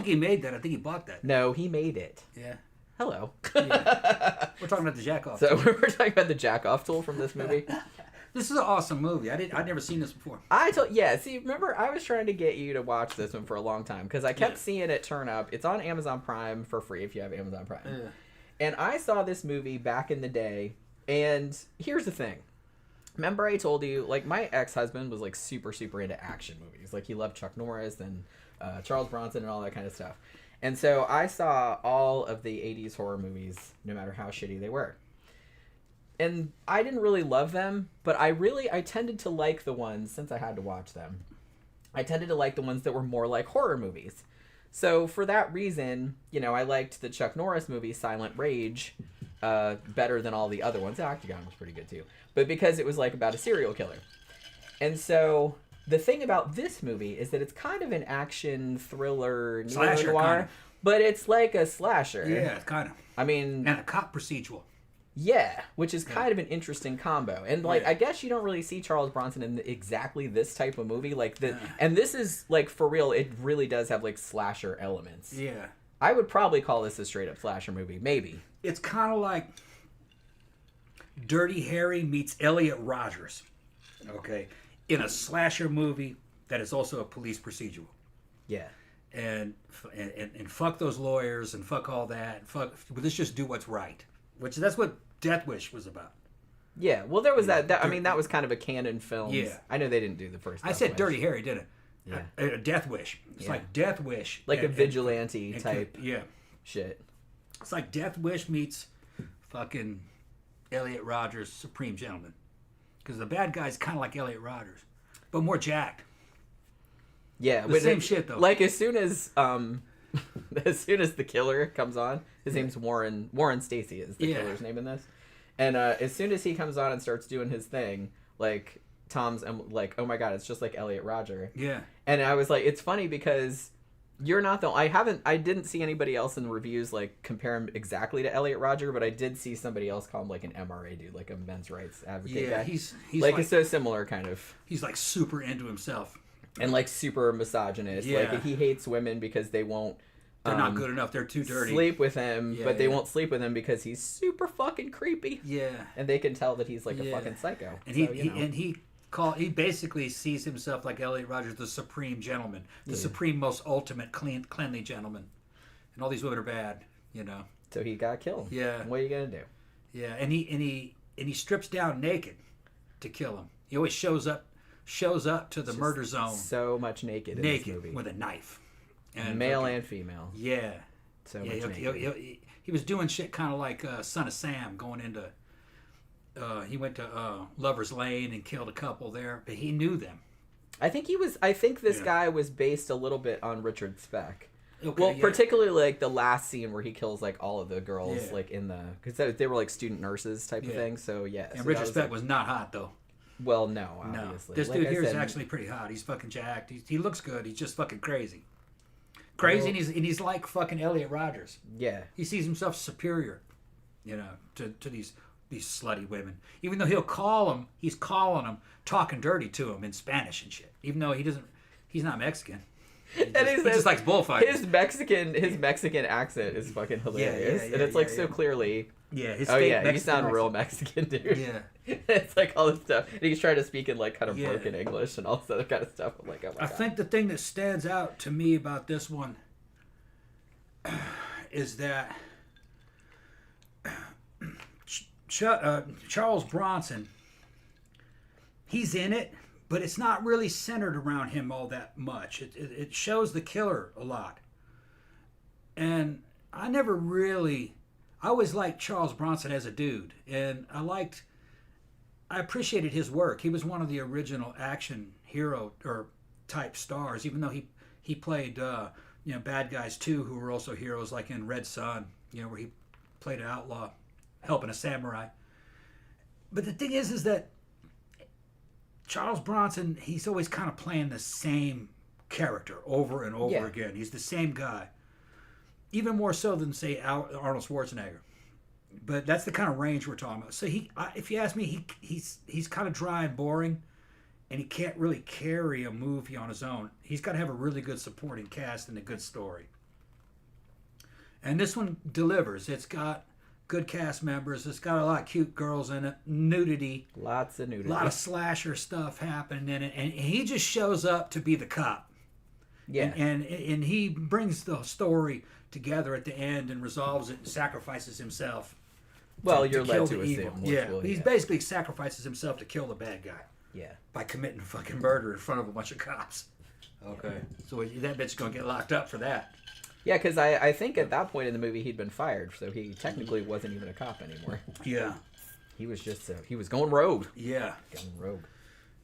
think he made that. I think he bought that. No, he made it. Yeah. Hello. Yeah. We're talking about the jack-off. So we're talking about the jack-off tool from this movie. This is an awesome movie. I'd never seen this before. See, remember, I was trying to get you to watch this one for a long time because I kept seeing it turn up. It's on Amazon Prime for free if you have Amazon Prime. Yeah. And I saw this movie back in the day, and here's the thing. Remember I told you, like, my ex-husband was, like, super, super into action movies. Like, he loved Chuck Norris and Charles Bronson and all that kind of stuff. And so I saw all of the 80s horror movies, no matter how shitty they were. And I didn't really love them, but I tended to like the ones, since I had to watch them, I tended to like the ones that were more like horror movies. So for that reason, you know, I liked the Chuck Norris movie, Silent Rage, better than all the other ones. Octagon was pretty good too. But because it was like about a serial killer. And so the thing about this movie is that it's kind of an action thriller Slasher, neo-noir, kind of. but it's like a slasher. Yeah, kind of. I mean... And a cop procedural. Yeah, which is kind of an interesting combo. And, like, Yeah. I guess you don't really see Charles Bronson in exactly this type of movie. Like, and this is, like, for real, it really does have, like, slasher elements. Yeah. I would probably call this a straight-up slasher movie. Maybe. It's kind of like Dirty Harry meets Elliot Rodgers. Okay. In a slasher movie that is also a police procedural. Yeah. And fuck those lawyers and fuck all that. Let's just do what's right. That's what Death Wish was about. Yeah, well, there was that I mean, that was kind of a canon film. Yeah. I know they didn't do the first I said Wish. Dirty Harry, didn't Yeah. I? Death Wish. It's like Death Wish. Like a vigilante type Yeah. shit. It's like Death Wish meets fucking Elliot Rodgers, Supreme Gentleman. Because the bad guy's kind of like Elliot Rodgers, but more jacked. Yeah. The same shit, though. Like, as soon as the killer comes on, his name's Warren Stacy is the killer's name in this. And as soon as he comes on and starts doing his thing, like, Tom's like, oh my god, it's just like Elliot Rodger. Yeah. And I was like, it's funny because you're not the... I didn't see anybody else in the reviews, like, compare him exactly to Elliot Rodger, but I did see somebody else call him, like, an MRA dude, like a men's rights advocate guy. He's like, it's so similar, kind of. He's, like, super into himself. And, like, super misogynist. Yeah. Like, he hates women because they won't... They're not good enough. They're too dirty. Sleep with him, Yeah, but they won't sleep with him because he's super fucking creepy. Yeah. And they can tell that he's like a fucking psycho. And so, he basically sees himself like Elliot Rodgers, the supreme gentleman, the supreme, most ultimate cleanly gentleman. And all these women are bad, you know. So he got killed. Yeah. What are you gonna do? Yeah, and he strips down naked to kill him. He always shows up to the murder zone So much naked in this movie. with a knife. And male and female. Yeah. So much naked. He was doing shit kind of like Son of Sam, going into... he went to Lover's Lane and killed a couple there, but he knew them. I think this guy was based a little bit on Richard Speck. Okay, Well, particularly like the last scene where he kills like all of the girls, Yeah. like in the... Because they were like student nurses type of thing, so yeah. And so Richard Speck was not hot, though. Well, no, obviously. This like dude I here is said, actually pretty hot. He's fucking jacked. He looks good. He's just fucking crazy. Crazy, and he's like fucking Elliot Rodgers. Yeah. He sees himself superior, you know, to these slutty women. Even though he's calling them, talking dirty to him in Spanish and shit. Even though he's not Mexican. He just likes bullfighting. His Mexican accent is fucking hilarious, and it's like so clearly. Yeah, his you sound real Mexican, dude. Yeah, it's like all this stuff, and he's trying to speak in like kind of broken English and all this other kind of stuff. I'm like, oh my God. I think the thing that stands out to me about this one is that Charles Bronson, he's in it, but it's not really centered around him all that much. It shows the killer a lot. And I always liked Charles Bronson as a dude. And I appreciated his work. He was one of the original action hero or type stars, even though he played bad guys too, who were also heroes, like in Red Sun, where he played an outlaw helping a samurai. But the thing is that Charles Bronson, he's always kind of playing the same character over and over again. He's the same guy. Even more so than, say, Arnold Schwarzenegger. But that's the kind of range we're talking about. So if you ask me, he's kind of dry and boring, and he can't really carry a movie on his own. He's got to have a really good supporting cast and a good story. And this one delivers. It's got good cast members. It's got a lot of cute girls in it. Nudity. Lots of nudity. A lot of slasher stuff happening in it. And he just shows up to be the cop. Yeah. And he brings the story together at the end and resolves it and sacrifices himself. Well, you're led kill to the assume. evil. Yeah. He basically sacrifices himself to kill the bad guy. Yeah. By committing fucking murder in front of a bunch of cops. Okay. So that bitch's going to get locked up for that. Yeah, because I think at that point in the movie he'd been fired, so he technically wasn't even a cop anymore. Yeah. He was just, he was going rogue. Yeah. Going rogue.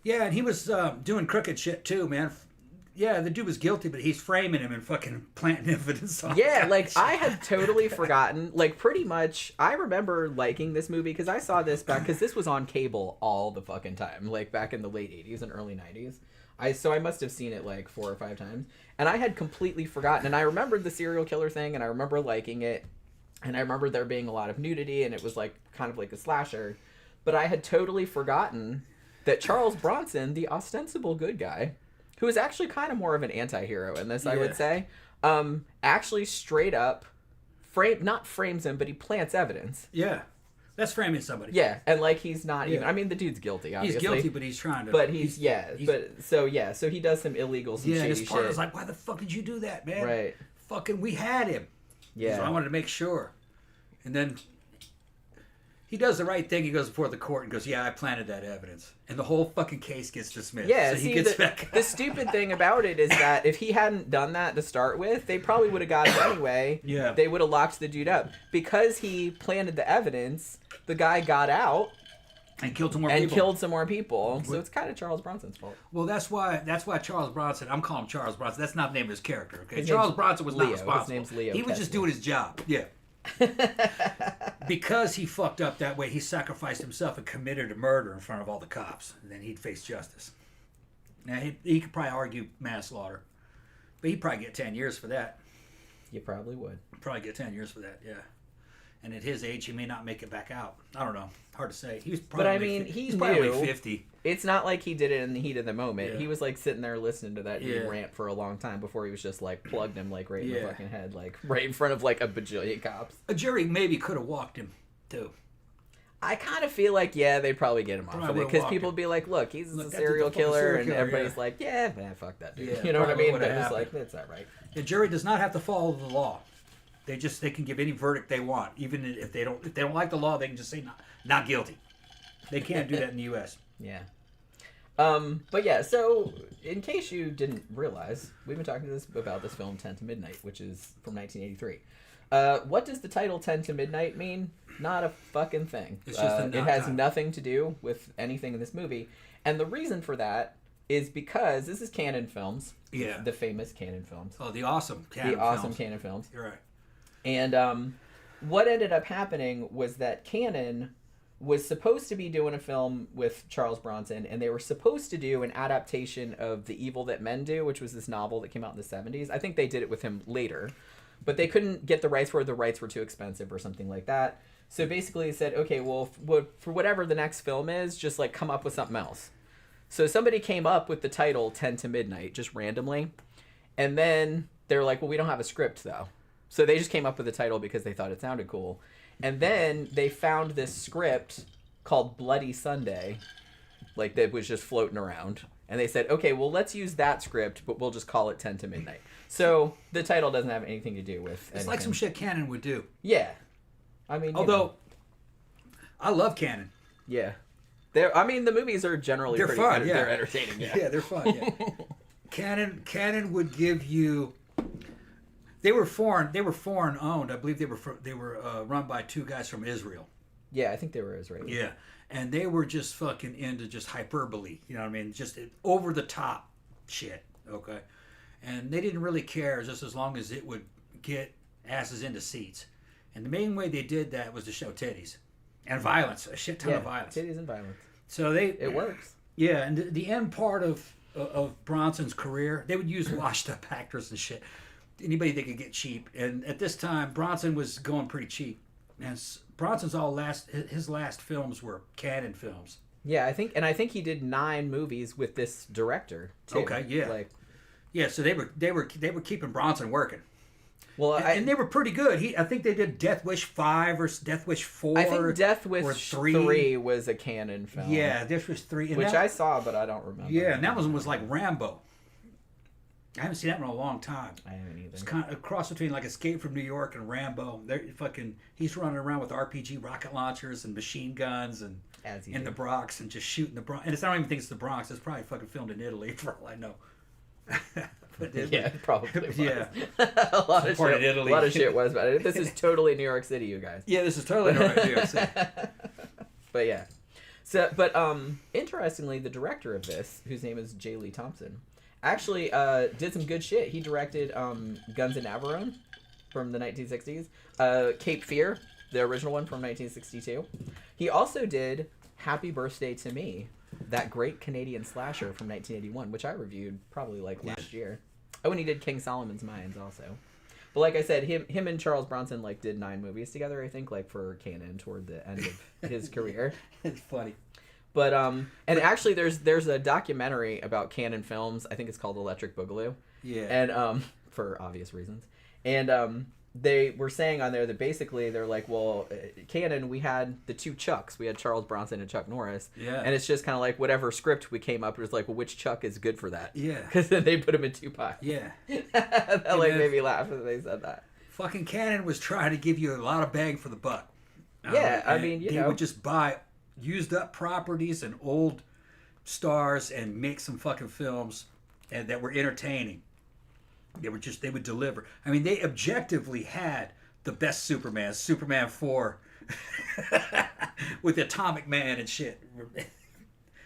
Yeah, and he was doing crooked shit too, man. Yeah, the dude was guilty, but he's framing him and fucking planting evidence on Yeah, like, I had totally forgotten. Like, pretty much, I remember liking this movie because I saw this back, because this was on cable all the fucking time, like, back in the late 80s and early 90s. So I must have seen it, like, 4 or 5 times. And I had completely forgotten. And I remembered the serial killer thing, and I remember liking it. And I remember there being a lot of nudity, and it was, like, kind of like a slasher. But I had totally forgotten that Charles Bronson, the ostensible good guy, who is actually kind of more of an anti-hero in this, I would say, actually straight up not frames him, but he plants evidence. Yeah. That's framing somebody. Yeah, and like he's not even. I mean, the dude's guilty. Obviously. He's guilty, but he's trying to. But so he does some illegal, some shady his shit. partner's like, "Why the fuck did you do that, man? Right. Fucking, we had him. Yeah. So I wanted to make sure." And then he does the right thing. He goes before the court and goes, "Yeah, I planted that evidence," and the whole fucking case gets dismissed. Yeah. So he gets back. The stupid thing about it is that if he hadn't done that to start with, they probably would have got him anyway. Yeah. They would have locked the dude up because he planted the evidence. The guy got out and killed some more people. So it's kind of Charles Bronson's fault. Well, that's why Charles Bronson. I'm calling him Charles Bronson. That's not the name of his character. Okay, His Charles Bronson was Leo. not responsible. His name's Leo. He was just doing his job. Yeah. Because he fucked up that way, he sacrificed himself and committed a murder in front of all the cops. And then he'd face justice. Now he could probably argue manslaughter, but he'd probably get 10 years for that. You probably would. Probably get 10 years for that. Yeah. And at his age, he may not make it back out. I don't know. Hard to say. He was probably. But I mean, he's probably 50. It's not like he did it in the heat of the moment. Yeah. He was like sitting there listening to that dude rant for a long time before he was just like plugged him like right in the fucking head, like right in front of like a bajillion cops. A jury maybe could have walked him too. I kind of feel like they'd probably get him off of it because people would be like, "Look, he's a serial killer," and everybody's like, "Yeah, man, fuck that dude." Yeah, you know what I mean? They're just like, "That's not right." The jury does not have to follow the law. They can give any verdict they want, even if they don't like the law. They can just say not guilty. They can't do that in the U.S. Yeah. But yeah, so in case you didn't realize, we've been talking about this film 10 to Midnight, which is from 1983. What does the title 10 to Midnight mean? Not a fucking thing. It's just it has nothing to do with anything in this movie. And the reason for that is because this is Cannon Films. Yeah. The famous Cannon Films. Oh, the awesome Cannon Films. You're right. And what ended up happening was that Cannon was supposed to be doing a film with Charles Bronson, and they were supposed to do an adaptation of The Evil That Men Do, which was this novel that came out in the 70s. I think they did it with him later, but they couldn't get the rights where the rights were too expensive or something like that. So basically they said, okay, well, for whatever the next film is, just like come up with something else. So somebody came up with the title 10 to Midnight, just randomly. And then they were like, well, we don't have a script though. So they just came up with the title because they thought it sounded cool. And then they found this script called Bloody Sunday, like that was just floating around. And they said, okay, well, let's use that script, but we'll just call it 10 to Midnight. So the title doesn't have anything to do with anything. It's like some shit Cannon would do. Yeah. I mean, although, I love Cannon. Yeah. The movies are generally they're pretty fun. They're entertaining. Yeah. Yeah, they're fun. Yeah. Cannon would give you. They were foreign owned. I believe they were run by two guys from Israel. Yeah, I think they were Israeli. Yeah, and they were just fucking into just hyperbole. You know what I mean? Just over the top shit. Okay, and they didn't really care just as long as it would get asses into seats. And the main way they did that was to show titties and violence, a shit ton of violence. Titties and violence. So it works. Yeah, and the end part of Bronson's career, they would use washed up actors and shit. Anybody they could get cheap, and at this time Bronson was going pretty cheap, and Bronson's his last films were Cannon films. Yeah, I think he did 9 movies with this director too. Okay, yeah, so they were keeping Bronson working. Well, and they were pretty good. I think they did Death Wish 5 or Death Wish 4. I think Death Wish 3 was a canon film. Yeah, Death Wish 3. Which I saw, but I don't remember. Yeah, and that one was like Rambo. I haven't seen that one in a long time. I haven't either. It's kind of a cross between like Escape from New York and Rambo. He's running around with RPG rocket launchers and machine guns and in the Bronx and just shooting the Bronx. And I don't even think it's the Bronx. It's probably fucking filmed in Italy for all I know. Yeah, probably was. Yeah. a lot of shit was about it. This is totally New York City, you guys. Yeah, this is totally New York City. But yeah. But interestingly, the director of this, whose name is J. Lee Thompson, actually did some good shit. He directed Guns and Navarone from the 1960s. Cape Fear, the original one from 1962. He also did Happy Birthday to Me, that great Canadian slasher from 1981, which I reviewed probably like last year. Oh, and he did King Solomon's Mines also. But like I said, him and Charles Bronson like did 9 movies together, I think, like for canon toward the end of his career. It's funny. But and actually there's a documentary about canon films. I think it's called Electric Boogaloo. Yeah. And for obvious reasons. And they were saying on there that basically they're like, well, canon, we had the 2 Chucks. We had Charles Bronson and Chuck Norris. Yeah. And it's just kind of like whatever script we came up with, was like, well, which Chuck is good for that? Yeah. Because then they put him in 2 pies. Yeah. That like made me laugh when they said that. Fucking canon was trying to give you a lot of bang for the buck. Yeah, I mean, they would just buy used up properties and old stars and make some fucking films and that were entertaining. They would deliver. I mean, they objectively had the best Superman 4 with Atomic Man and shit,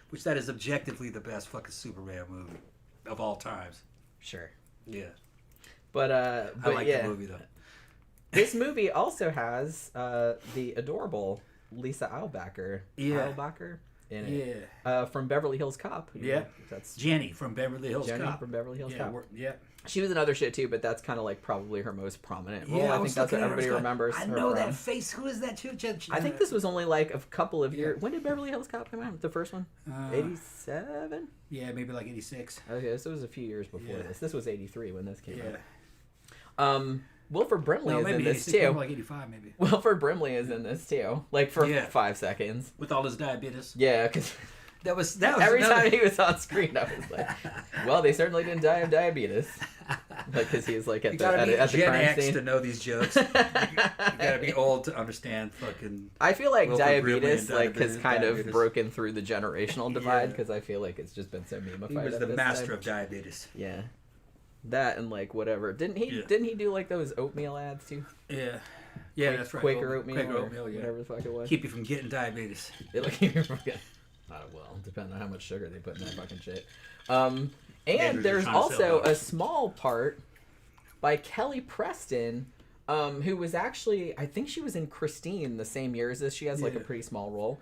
which that is objectively the best fucking Superman movie of all times. Sure. Yeah. But I like yeah. the movie though. This movie also has the adorable Lisa Eilbacher. Yeah. Eilbacher in it. Yeah. From Beverly Hills Cop. Yeah. That's Jenny from Beverly Hills Jenny Cop. from Beverly Hills Cop. Yeah. She was in other shit too, but that's kind of like probably her most prominent role. Yeah, I think that's what everybody remembers. I know that face. Who is that? I think this was only like a couple of years. When did Beverly Hills Cop come out? The first one? 87? Yeah, maybe like 86. Okay, so it was a few years before this. This was 83 when this came out. Wilford Brimley is in this too. Like 85 maybe. Wilford Brimley is in this too. Like for 5 seconds. With all his diabetes. Yeah, because... That was every time he was on screen, I was like, "Well, they certainly didn't die of diabetes." Like, because he was like at the Gen crime X scene. to know these jokes. You gotta be old to understand fucking. I feel like Wilford diabetes Brimley has kind of broken through the generational divide because I feel like it's just been so memeified. He was the master of diabetes. Yeah, that and like whatever. Didn't he do like those oatmeal ads too? Yeah. Yeah, that's right. Quaker oatmeal, yeah. Whatever the fuck it was. Keep you from getting diabetes. It'll keep you from getting. Well, depending on how much sugar they put in that fucking shit. And there's also a small part by Kelly Preston, who was actually, I think she was in Christine the same year as this. She has like a pretty small role.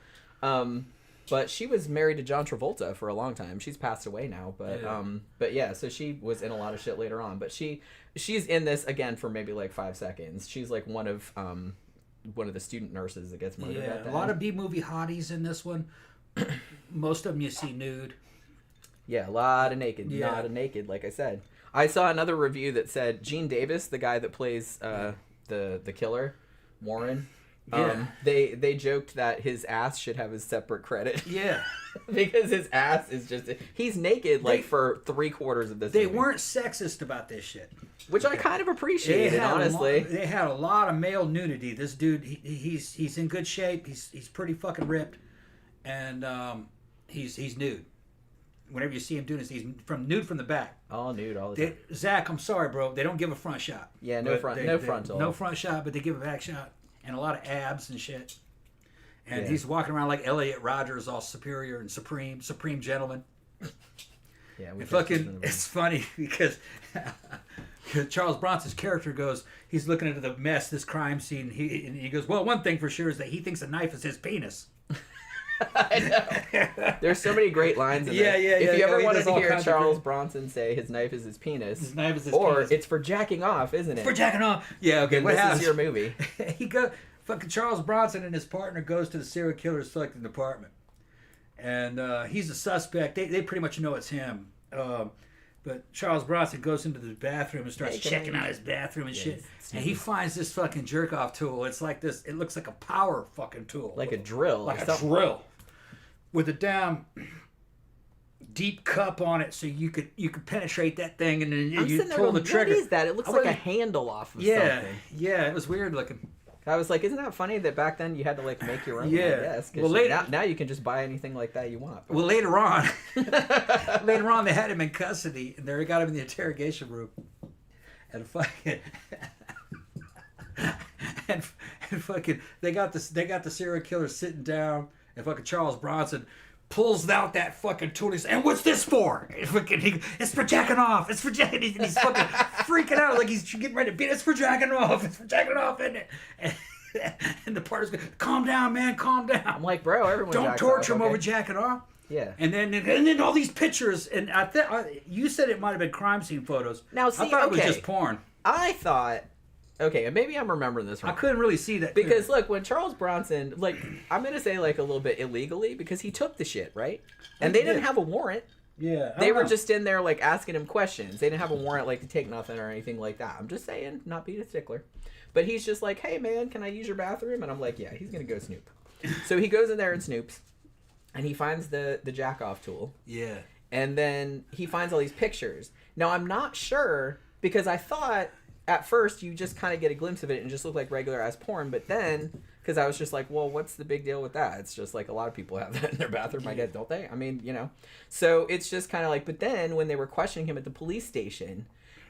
But she was married to John Travolta for a long time. She's passed away now, but yeah, so she was in a lot of shit later on. But she's in this again for maybe like 5 seconds. She's like one of the student nurses that gets murdered. Yeah, a lot of B-movie hotties in this one. Most of them you see nude. Yeah, a lot of naked. Yeah. Not a naked, like I said. I saw another review that said Gene Davis, the guy that plays the killer, Warren. They joked that his ass should have his separate credit. Yeah. Because his ass is just he's naked for 3/4 of this. They movie. weren't sexist about this shit. Which I kind of appreciated, honestly. They had a lot of male nudity. This dude, he's in good shape. He's pretty fucking ripped. And he's nude. Whenever you see him doing this, he's nude from the back. All nude, all the time. Zach, I'm sorry, bro. They don't give a front shot. Yeah, no frontal. No front shot, but they give a back shot. And a lot of abs and shit. And he's walking around like Elliot Rogers, all superior and supreme gentleman. Yeah, it's funny because Charles Bronson's character goes, he's looking into the mess, this crime scene. He goes, well, one thing for sure is that he thinks a knife is his penis. I know. There's so many great lines in there. If you ever wanted to hear Charles Bronson say his knife is his penis, it's for jacking off, isn't it? For jacking off. Yeah, okay. What happens? This is your movie. Fucking Charles Bronson and his partner goes to the serial killer's selecting department. And he's a suspect. They pretty much know it's him. But Charles Bronson goes into the bathroom and starts checking out his bathroom and shit. And he finds this fucking jerk-off tool. It's like this. It looks like a power fucking tool. Like a drill. Like a drill. With a damn deep cup on it, so you could penetrate that thing, and then you pull the trigger. What is that? It looks like a handle off of something. Yeah, it was weird looking. I was like, isn't that funny that back then you had to like make your own? Yeah. I guess. Well, now you can just buy anything like that you want. Well, later on, they had him in custody, and they got him in the interrogation room, and fucking, and fucking, they got the serial killer sitting down, and fucking Charles Bronson pulls out that fucking tool. And he's, and what's this for? And fucking, it's for jacking off. It's for jacking. And he's fucking freaking out like he's getting ready to beat. It's for jacking off. It's for jacking off, isn't it? And the partner's going, calm down, man, calm down. I'm like, bro, everyone don't torture him over jacking off. Yeah. And then all these pictures, and you said it might have been crime scene photos. Now, see, I thought it was just porn. I thought. Okay, and maybe I'm remembering this wrong. I couldn't really see that. Because, look, when Charles Bronson, like, I'm going to say, like, a little bit illegally, because he took the shit, right? And they didn't have a warrant. Yeah. They were just in there, like, asking him questions. They didn't have a warrant, like, to take nothing or anything like that. I'm just saying, not being a stickler. But he's just like, hey, man, can I use your bathroom? And I'm like, yeah, he's going to go snoop. So he goes in there and snoops, and he finds the jack-off tool. Yeah. And then he finds all these pictures. Now, I'm not sure, because I thought at first you just kind of get a glimpse of it and just look like regular ass porn, but then because I was just like, well, what's the big deal with that? It's just like a lot of people have that in their bathroom, I guess, don't they? I mean, you know. So it's just kind of like, but then when they were questioning him at the police station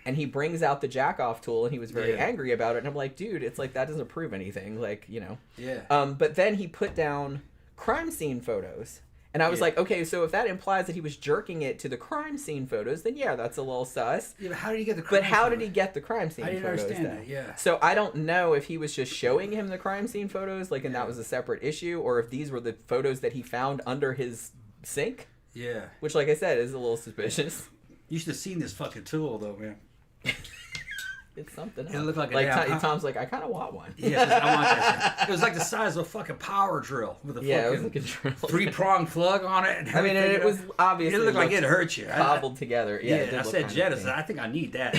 and he brings out the jack off tool and he was very angry about it, and I'm like, dude, it's like that doesn't prove anything, like, you know. Yeah. But then he put down crime scene photos. And I was like, okay, so if that implies that he was jerking it to the crime scene photos, then yeah, that's a little sus. Yeah, but how did he get the crime But how did he get the crime scene photos? I didn't understand that, yeah. So I don't know if he was just showing him the crime scene photos, like, and that was a separate issue, or if these were the photos that he found under his sink. Yeah. Which, like I said, is a little suspicious. You should have seen this fucking tool, though, man. It's something else. It looked like Tom's like, I kind of want one. Yeah, I want that shit. It was like the size of a fucking power drill with a fucking like a drill. 3-prong plug on it. I mean, it was obviously it looked like it hurt you. Cobbled together. Yeah, I said, Jetta, I think I need that.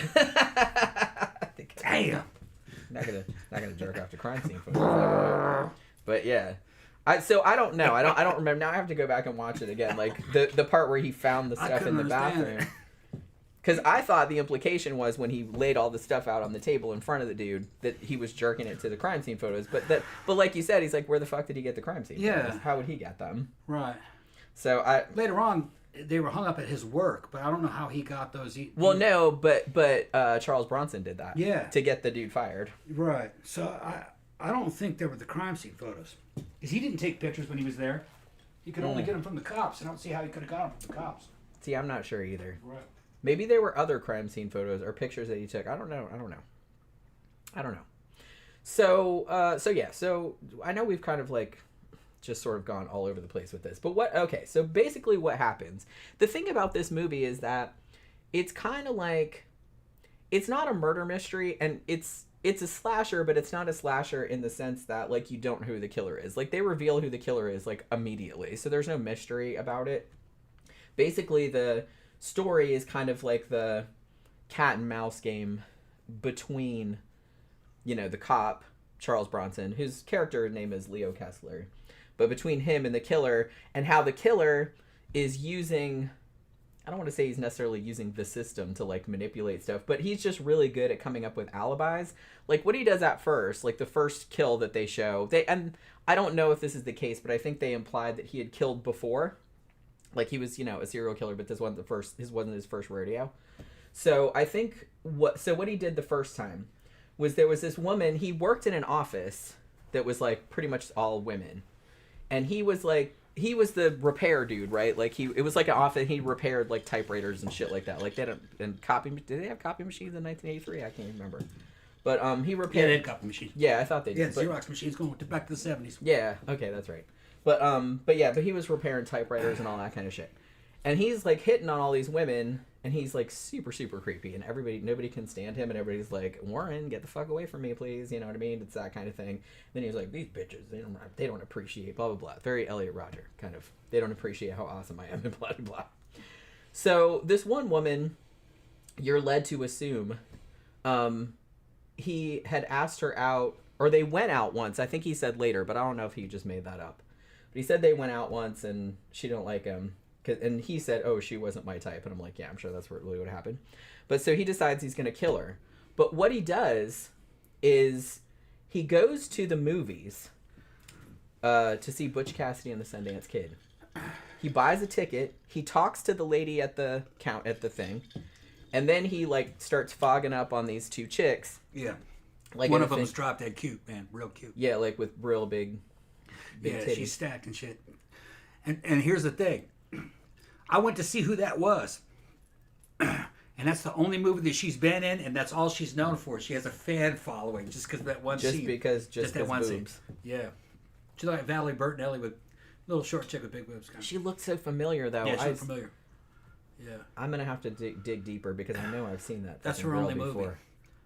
Damn. Not gonna jerk off to crime scene photos. But yeah. So I don't know. I don't remember. Now I have to go back and watch it again. Like the part where he found the stuff in the bathroom. Because I thought the implication was when he laid all the stuff out on the table in front of the dude that he was jerking it to the crime scene photos. But like you said, he's like, where the fuck did he get the crime scene photos? How would he get them? Right. So later on, they were hung up at his work, but I don't know how he got those. No, but Charles Bronson did that. Yeah. To get the dude fired. Right. So I don't think they were the crime scene photos. Because he didn't take pictures when he was there. He could only get them from the cops. I don't see how he could have got them from the cops. See, I'm not sure either. Right. Maybe there were other crime scene photos or pictures that he took. I don't know. So yeah. So I know we've kind of like just sort of gone all over the place with this. But okay, so basically what happens. The thing about this movie is that it's kind of like, it's not a murder mystery, and it's a slasher, but it's not a slasher in the sense that, like, you don't know who the killer is. Like, they reveal who the killer is, like, immediately. So there's no mystery about it. Basically, the story is kind of like the cat and mouse game between, you know, the cop, Charles Bronson, whose character name is Leo Kessler, but between him and the killer, and how the killer is using, I don't want to say he's necessarily using the system to, like, manipulate stuff, but he's just really good at coming up with alibis. Like, what he does at first, like, the first kill that they show, and I don't know if this is the case, but I think they implied that he had killed before. Like, he was, you know, a serial killer, but this wasn't his first rodeo. So I think what he did the first time was there was this woman, he worked in an office that was, like, pretty much all women. And he was the repair dude, right? Like, it was like an office, he repaired, like, typewriters and shit like that. Like, did they have copy machines in 1983? I can't remember. But he repaired. Yeah, they had copy machines. Yeah, I thought they did. Yeah, Xerox machines going back to the 70s. Yeah, okay, that's right. But he was repairing typewriters and all that kind of shit. And he's, like, hitting on all these women, and he's, like, super, super creepy. And nobody can stand him, and everybody's like, Warren, get the fuck away from me, please. You know what I mean? It's that kind of thing. And then he's like, these bitches, they don't appreciate blah, blah, blah. Very Elliot Rodger, kind of. They don't appreciate how awesome I am, and blah, blah, blah. So this one woman, you're led to assume he had asked her out, or they went out once. I think he said later, but I don't know if he just made that up. But he said they went out once and she didn't like him. And he said, oh, she wasn't my type. And I'm like, yeah, I'm sure that's really what happened. But so he decides he's going to kill her. But what he does is he goes to the movies to see Butch Cassidy and the Sundance Kid. He buys a ticket. He talks to the lady at the thing. And then he, like, starts fogging up on these two chicks. Yeah. Like one of them's drop dead cute, man. Real cute. Yeah, like with real big titties. She's stacked and shit. And here's the thing. I went to see who that was. And that's the only movie that she's been in, and that's all she's known for. She has a fan following just because of that one scene. Just that one scene. Yeah. She's like Valerie Bertinelli with little short chick with big boobs. She looked so familiar, though. Yeah, she looked familiar. Yeah. I'm going to have to dig deeper because I know I've seen that. That's her only movie.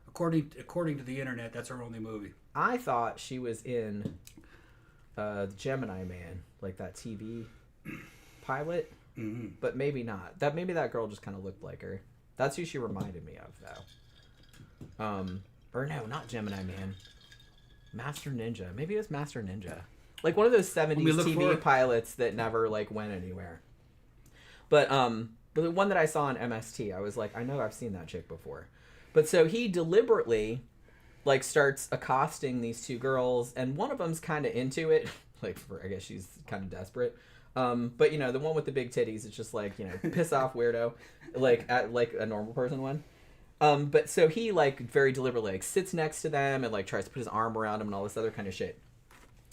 According to the internet, that's her only movie. I thought she was in Gemini Man, like that TV pilot, but maybe not. Maybe that girl just kind of looked like her. That's who she reminded me of, though. Or no, not Gemini Man. Master Ninja. Maybe it was Master Ninja. Like one of those 70s TV pilots that never like went anywhere. But the one that I saw on MST, I was like, I know I've seen that chick before. But so he deliberately like starts accosting these two girls, and one of them's kind of into it. Like, I guess she's kind of desperate. But you know, the one with the big titties, it's just like, you know, piss off weirdo, like a normal person one. But so he like very deliberately like sits next to them and like tries to put his arm around them and all this other kind of shit.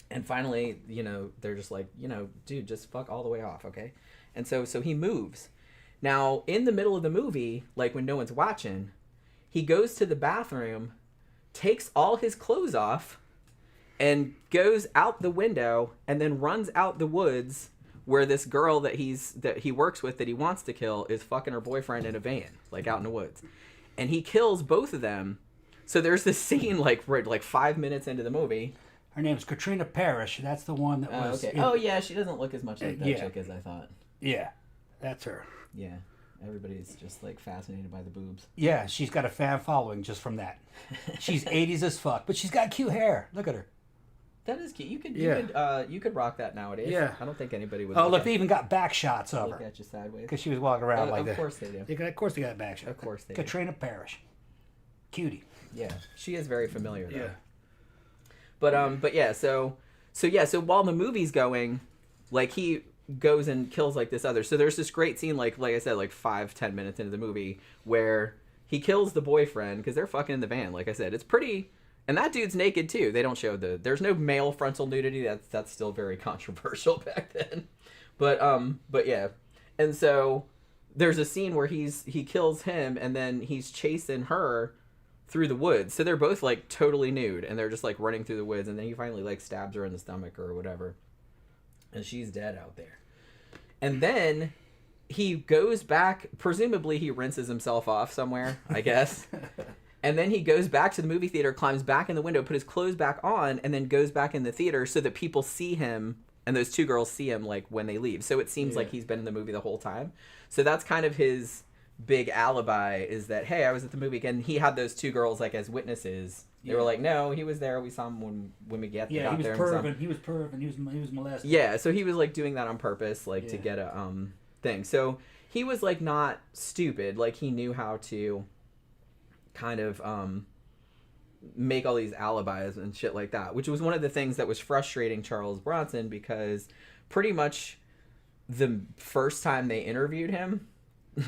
And finally, you know, they're just like, you know, dude, just fuck all the way off, okay? And so he moves. Now, in the middle of the movie, like when no one's watching, he goes to the bathroom, takes all his clothes off, and goes out the window and then runs out the woods where this girl that he works with that he wants to kill is fucking her boyfriend in a van, like out in the woods. And he kills both of them. So there's this scene like 5 minutes into the movie. Her name's Katrina Parrish. That's the one that was... Okay. Oh, yeah, she doesn't look as much like that chick as I thought. Yeah, that's her. Yeah, everybody's just like fascinated by the boobs. Yeah, she's got a fan following just from that. She's 80s as fuck, but she's got cute hair. Look at her. That is cute. You could rock that nowadays. Yeah. I don't think anybody would. Oh, look, they even got back shots of her. Look at you sideways. Because she was walking around like that. Of course they do. Of course they got back shots. Of course they do. Katrina Parrish. Cutie. Yeah, she is very familiar though. Yeah. But yeah, so while the movie's going, like he goes and kills like this other. So there's this great scene, like I said, like 5-10 minutes into the movie where he kills the boyfriend because they're fucking in the van. Like I said, it's pretty, and that dude's naked too. They don't show there's no male frontal nudity. That's still very controversial back then. But yeah, and so there's a scene where he kills him and then he's chasing her through the woods. So they're both like totally nude and they're just like running through the woods, and then he finally like stabs her in the stomach or whatever. And she's dead out there. And then he goes back, presumably he rinses himself off somewhere, I guess. And then he goes back to the movie theater, climbs back in the window, put his clothes back on, and then goes back in the theater so that people see him, and those two girls see him like when they leave. So it seems like he's been in the movie the whole time. So that's kind of his big alibi, is that, hey, I was at the movie, and he had those two girls like as witnesses. They were like, no, he was there. We saw him when we got there. He was perving. He was molested. Yeah, so he was like doing that on purpose, like to get a thing. So he was like not stupid. Like he knew how to kind of make all these alibis and shit like that, which was one of the things that was frustrating Charles Bronson, because pretty much the first time they interviewed him,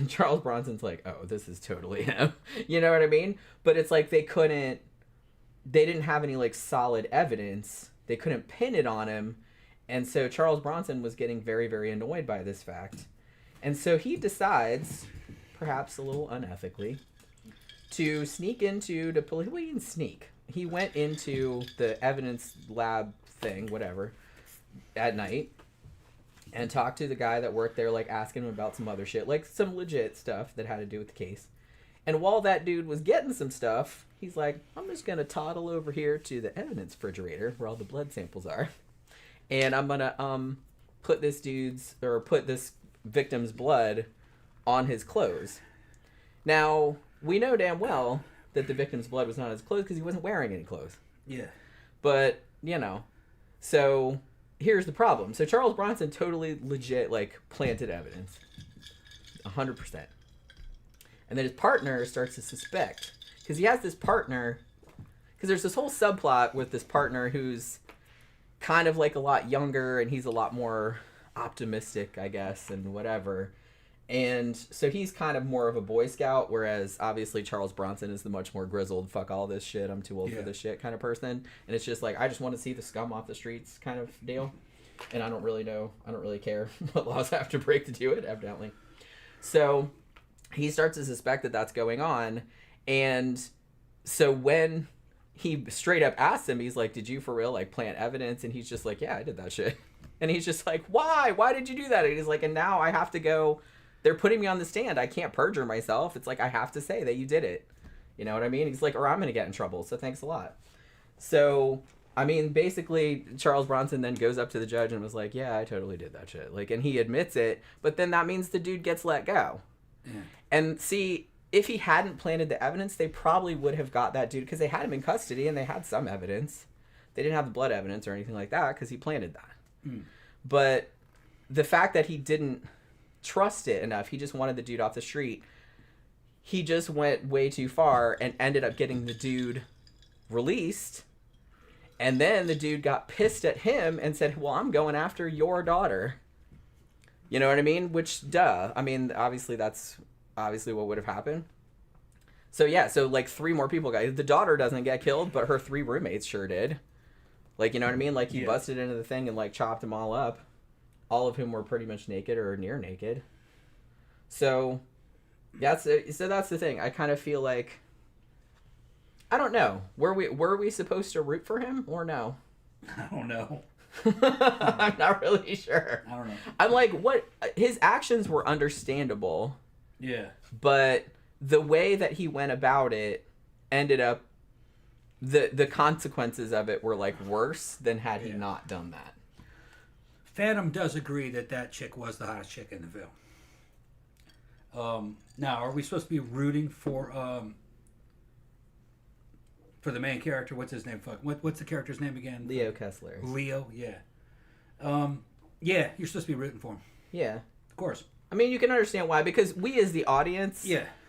Charles Bronson's like, oh, this is totally him. You know what I mean? But it's like they didn't have any like solid evidence. They couldn't pin it on him. And so Charles Bronson was getting very, very annoyed by this fact. And so he decides, perhaps a little unethically, to sneak into the police. Well, he didn't sneak. He went into the evidence lab thing, whatever, at night and talked to the guy that worked there, like asking him about some other shit, like some legit stuff that had to do with the case. And while that dude was getting some stuff, he's like, I'm just going to toddle over here to the evidence refrigerator where all the blood samples are. And I'm going to put this victim's blood on his clothes. Now, we know damn well that the victim's blood was not on his clothes because he wasn't wearing any clothes. Yeah. But, so here's the problem. So Charles Bronson totally legit, planted evidence. 100%. And then his partner starts to suspect. Because he has this partner... Because there's this whole subplot with this partner who's kind of a lot younger and he's a lot more optimistic, I guess, and whatever. And so he's kind of more of a Boy Scout, whereas obviously Charles Bronson is the much more grizzled, fuck all this shit, I'm too old for this shit kind of person. And it's just I just want to see the scum off the streets kind of deal. And I don't really care what laws I have to break to do it, evidently. So he starts to suspect that that's going on. And so when he straight up asks him, he's like, did you for real plant evidence? And he's just like, yeah, I did that shit. And he's just like, why did you do that? And he's like, and now I have to go, they're putting me on the stand, I can't perjure myself, it's I have to say that you did it, you know what I mean? He's like, or I'm gonna get in trouble, so thanks a lot. So I mean, basically Charles Bronson then goes up to the judge and was like, yeah, I totally did that shit, and he admits it, but then that means the dude gets let go. And see, if he hadn't planted the evidence, they probably would have got that dude, because they had him in custody and they had some evidence. They didn't have the blood evidence or anything like that because he planted that. But the fact that he didn't trust it enough, he just wanted the dude off the street, he just went way too far and ended up getting the dude released. And then the dude got pissed at him and said, well, I'm going after your daughter. You know what I mean? Which, duh. I mean, obviously that's what would have happened. So yeah, so 3 more people got, the daughter doesn't get killed, but her 3 roommates sure did. You know what I mean? He busted into the thing and chopped them all up. All of whom were pretty much naked or near naked. So that's the thing. I kind of feel I don't know. Were we supposed to root for him or no? I don't know. I'm not really sure. I don't know. I'm what his actions were understandable. Yeah. But the way that he went about it ended up the consequences of it were worse than had he not done that. Phantom does agree that chick was the hottest chick in the film. Now, are we supposed to be rooting for the main character? What's his name? What's the character's name again? Leo Kessler. Leo, yeah. Yeah, you're supposed to be rooting for him. Yeah. Of course. I mean, you can understand why, because we as the audience,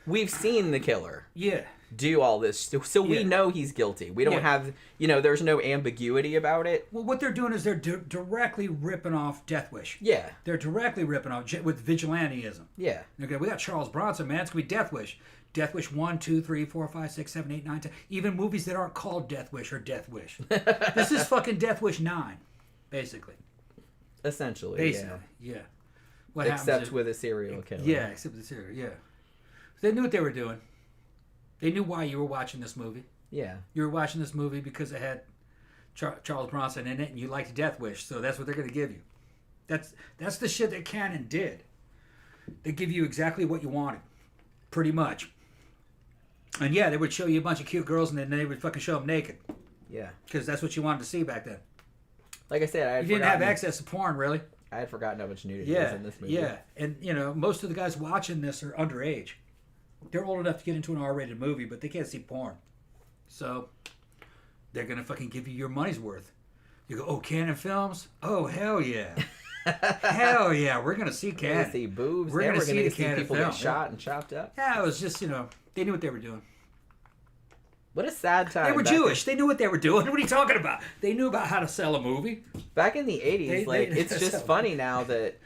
we've seen the killer. Yeah. Do all this, so we know he's guilty. We don't have, there's no ambiguity about it. Well, what they're doing is they're directly ripping off Death Wish. Yeah. They're directly ripping off with vigilanteism. Yeah. Okay, we got Charles Bronson, man. It's going to be Death Wish. Death Wish 1, 2, 3, 4, 5, 6, 7, 8, 9, 10. Even movies that aren't called Death Wish are Death Wish. This is fucking Death Wish 9, basically. Essentially, yeah. What except with a serial killer. Yeah, except with a serial, yeah. They knew what they were doing. They knew why you were watching this movie. Yeah. You were watching this movie because it had Charles Bronson in it, and you liked Death Wish, so that's what they're going to give you. That's the shit that Canon did. They give you exactly what you wanted, pretty much. And yeah, they would show you a bunch of cute girls, and then they would fucking show them naked. Yeah. Because that's what you wanted to see back then. Like I said, you didn't have access to porn, really. I had forgotten how much nudity was in this movie. Yeah, and most of the guys watching this are underage. They're old enough to get into an R-rated movie, but they can't see porn. So they're going to fucking give you your money's worth. You go, oh, Canon Films? Oh, hell yeah. Hell yeah, we're going to see Canon. We're going to see boobs. We're going to see the Canon people get shot and chopped up. Yeah, it was just, they knew what they were doing. What a sad time. They were Jewish. They knew what they were doing. What are you talking about? They knew about how to sell a movie. Back in the 80s, it's just funny now that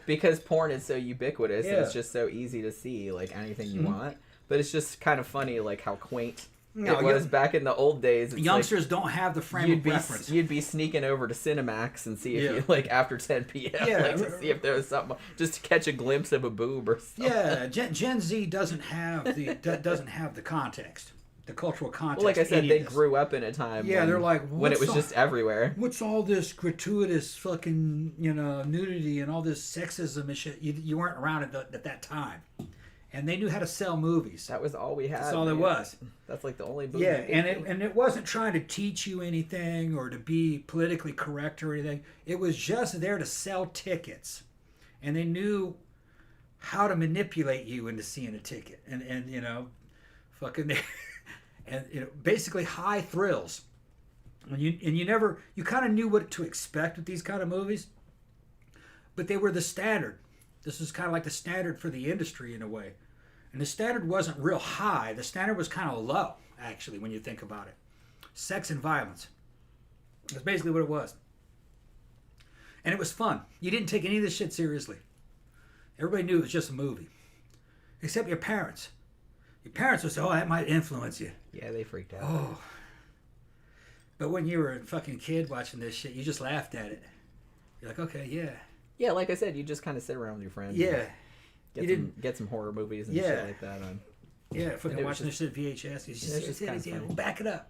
because porn is so ubiquitous and it's just so easy to see anything you want. But it's just kind of funny how quaint it was back in the old days. It's youngsters don't have the frame of reference. You'd be sneaking over to Cinemax and see if you after 10 p.m. To see if there was something, just to catch a glimpse of a boob or something. Yeah, Gen Z doesn't have the context. The cultural context. Well, like I said, they grew up in a time they're like, when it was just everywhere. What's all this gratuitous fucking, nudity and all this sexism and shit? You weren't around at that time. And they knew how to sell movies. That was all we had. That's all there was. That's the only movie. Yeah, and it wasn't trying to teach you anything or to be politically correct or anything. It was just there to sell tickets. And they knew how to manipulate you into seeing a ticket, and you know, fucking, and you know, basically high thrills. And you kind of knew what to expect with these kind of movies, but they were the standard. This was kind of like the standard for the industry in a way, and the standard wasn't real high. The standard was kind of low, actually, when you think about it. Sex and violence. That's basically what it was. And it was fun. You didn't take any of this shit seriously. Everybody knew it was just a movie. Except your parents. Your parents would say, oh, that might influence you. Yeah, they freaked out. Oh. But when you were a fucking kid watching this shit, you just laughed at it. You're like, okay, yeah. Yeah, like I said, you just kind of sit around with your friends. Yeah. Get some horror movies and shit like that on. Yeah, fucking watching this shit VHS. You just we'll back it up.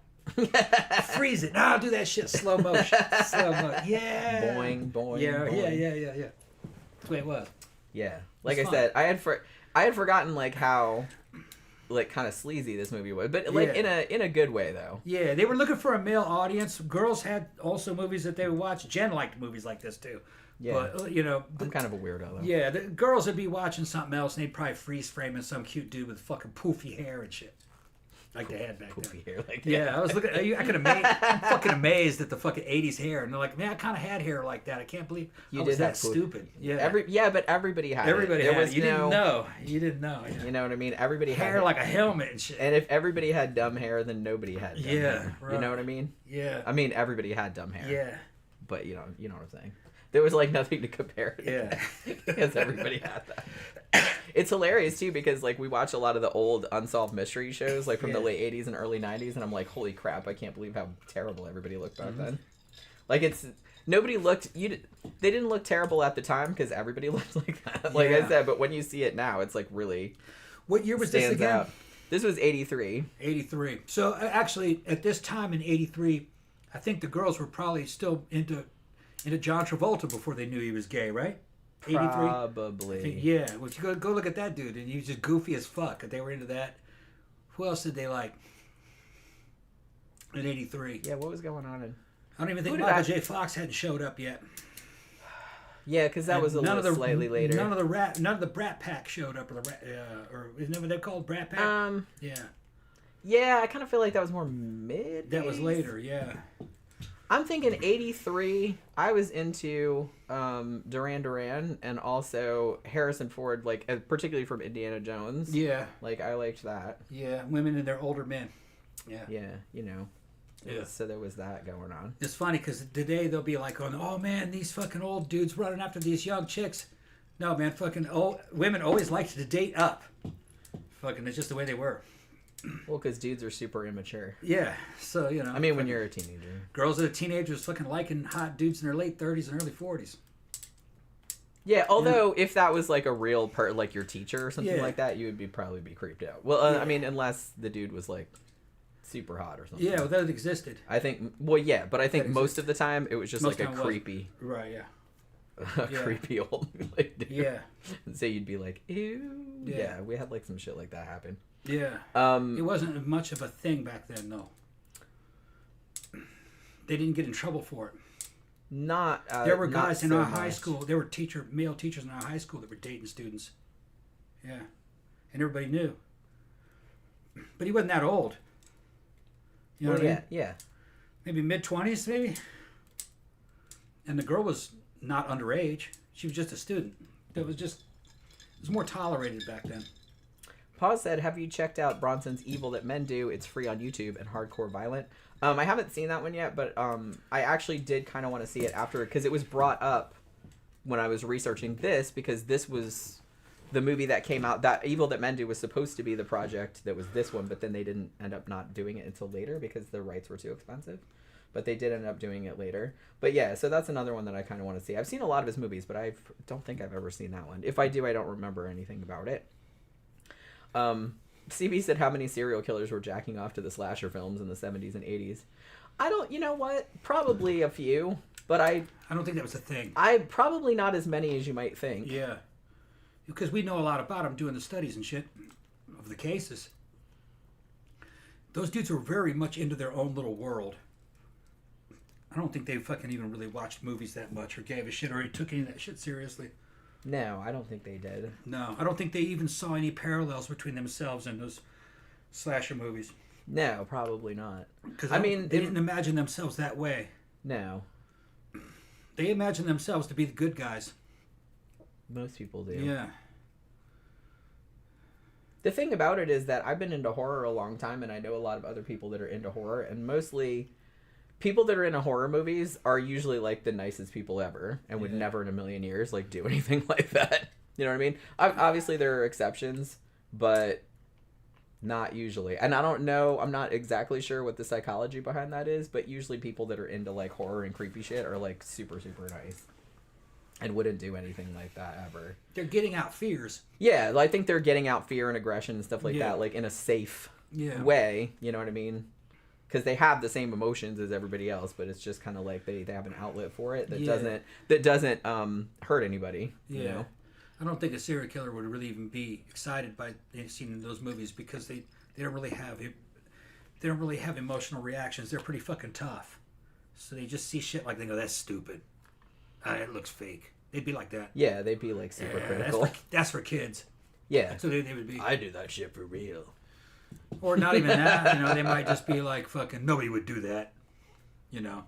Freeze it. No, I'll do that shit slow motion. Slow motion. Yeah. Boing, boing. Yeah, boing. yeah. That's the way it was. Yeah. Like I fun. said, I had forgotten like how like kind of sleazy this movie was, but like in a good way though. Yeah, they were looking for a male audience. Girls had also movies that they would watch. Jen liked movies like this too. Yeah. But, you know, I'm kind of a weirdo though. Yeah, the girls would be watching something else and they'd probably freeze framing some cute dude with fucking poofy hair and shit. Like they had back then. Poofy hair like that. Yeah, I was looking. I'm fucking amazed at the fucking '80s hair, and they're like, "Man, I kind of had hair like that. I can't believe I was that stupid." Yeah, but everybody had everybody it. had it. You didn't know. You didn't know. Yeah. You know what I mean? Everybody had hair like a helmet and shit. And if everybody had dumb hair, then nobody had dumb hair. Right. You know what I mean? Yeah. I mean, everybody had dumb hair. Yeah. But you know what I'm saying. There was like nothing to compare it. Yeah. Because everybody had that. It's hilarious too because like we watch a lot of the old unsolved mystery shows like from the late 80s and early 90s and I'm like, holy crap, I can't believe how terrible everybody looked back then. Like they didn't look terrible at the time because everybody looked like that. Like I said, but when you see it now, it's like really What year was this again? Out. This was 83. 83. So actually at this time in 83, I think the girls were probably still into John Travolta before they knew he was gay, right? 83? Probably. Yeah. Well, you go look at that dude, and he was just goofy as fuck. They were into that. Who else did they like in 83? Yeah, what was going on in... I don't even think Michael J. Fox hadn't showed up yet. Yeah, because that was slightly later. None of the Brat Pack showed up, or isn't that what they're called, Brat Pack? Yeah. Yeah, I kind of feel like that was more mid. That was later, yeah. I'm thinking 83. I was into Duran and also Harrison Ford, like particularly from Indiana Jones. Yeah. Like I liked that. Yeah, women and their older men. Yeah. Yeah, you know. Yeah. So there was that going on. It's funny because today they'll be like, oh man, these fucking old dudes running after these young chicks. No, man, fucking women always liked to date up. Fucking, it's just the way they were. Well, because dudes are super immature. Yeah, so, you know. I mean, when you're a teenager. Girls that are teenagers fucking liking hot dudes in their late 30s and early 40s. Yeah, although if that was like a real like your teacher or something like that, you would probably be creeped out. Well, I mean, unless the dude was like super hot or something. Yeah, well, that existed. I think, but I think most of the time it was just like a creepy. Right, yeah. Creepy old like dude. Yeah. And so you'd be like, ew. Yeah, we had like some shit like that happen. Yeah. It wasn't much of a thing back then, though. They didn't get in trouble for it. There were guys in our high school. There were male teachers in our high school that were dating students. Yeah. And everybody knew. But he wasn't that old. You know what I mean? Yeah. Maybe mid-20s, maybe. And the girl was not underage. She was just a student. It was more tolerated back then. Pause said, have you checked out Bronson's Evil That Men Do? It's free on YouTube and hardcore violent. I haven't seen that one yet, but I actually did kind of want to see it after, because it was brought up when I was researching this, because this was the movie that came out. That Evil That Men Do was supposed to be the project that was this one, but then they didn't end up not doing it until later because the rights were too expensive. But they did end up doing it later. But yeah, so that's another one that I kind of want to see. I've seen a lot of his movies, but I don't think I've ever seen that one. If I do, I don't remember anything about it. CB said, how many serial killers were jacking off to the slasher films in the 70s and 80s? You know what? Probably a few, but I don't think that was a thing. Probably not as many as you might think. Yeah. Because we know a lot about them doing the studies and shit of the cases. Those dudes were very much into their own little world. I don't think they fucking even really watched movies that much or gave a shit or took any of that shit seriously. No, I don't think they did. No, I don't think they even saw any parallels between themselves and those slasher movies. No, probably not. Because I mean, they didn't imagine themselves that way. No. They imagine themselves to be the good guys. Most people do. Yeah. The thing about it is that I've been into horror a long time, and I know a lot of other people that are into horror, and mostly people that are into horror movies are usually like the nicest people ever, and would never in a million years like do anything like that. You know what I mean? Obviously there are exceptions, but not usually. And I don't know, I'm not exactly sure what the psychology behind that is, but usually people that are into like horror and creepy shit are like super, super nice. And wouldn't do anything like that ever. They're getting out fears. Yeah, I think they're getting out fear and aggression and stuff like that, like in a safe way. You know what I mean? Because they have the same emotions as everybody else, but it's just kind of like they have an outlet for it that doesn't hurt anybody. Yeah. You know? I don't think a serial killer would really even be excited by seeing those movies because they don't really have emotional reactions. They're pretty fucking tough. So they just see shit like they go, that's stupid. It looks fake. They'd be like that. Yeah, they'd be like super critical. That's for kids. Yeah. So they would be. I do that shit for real. Or not even that. You know, they might just be like, fucking, nobody would do that. You know.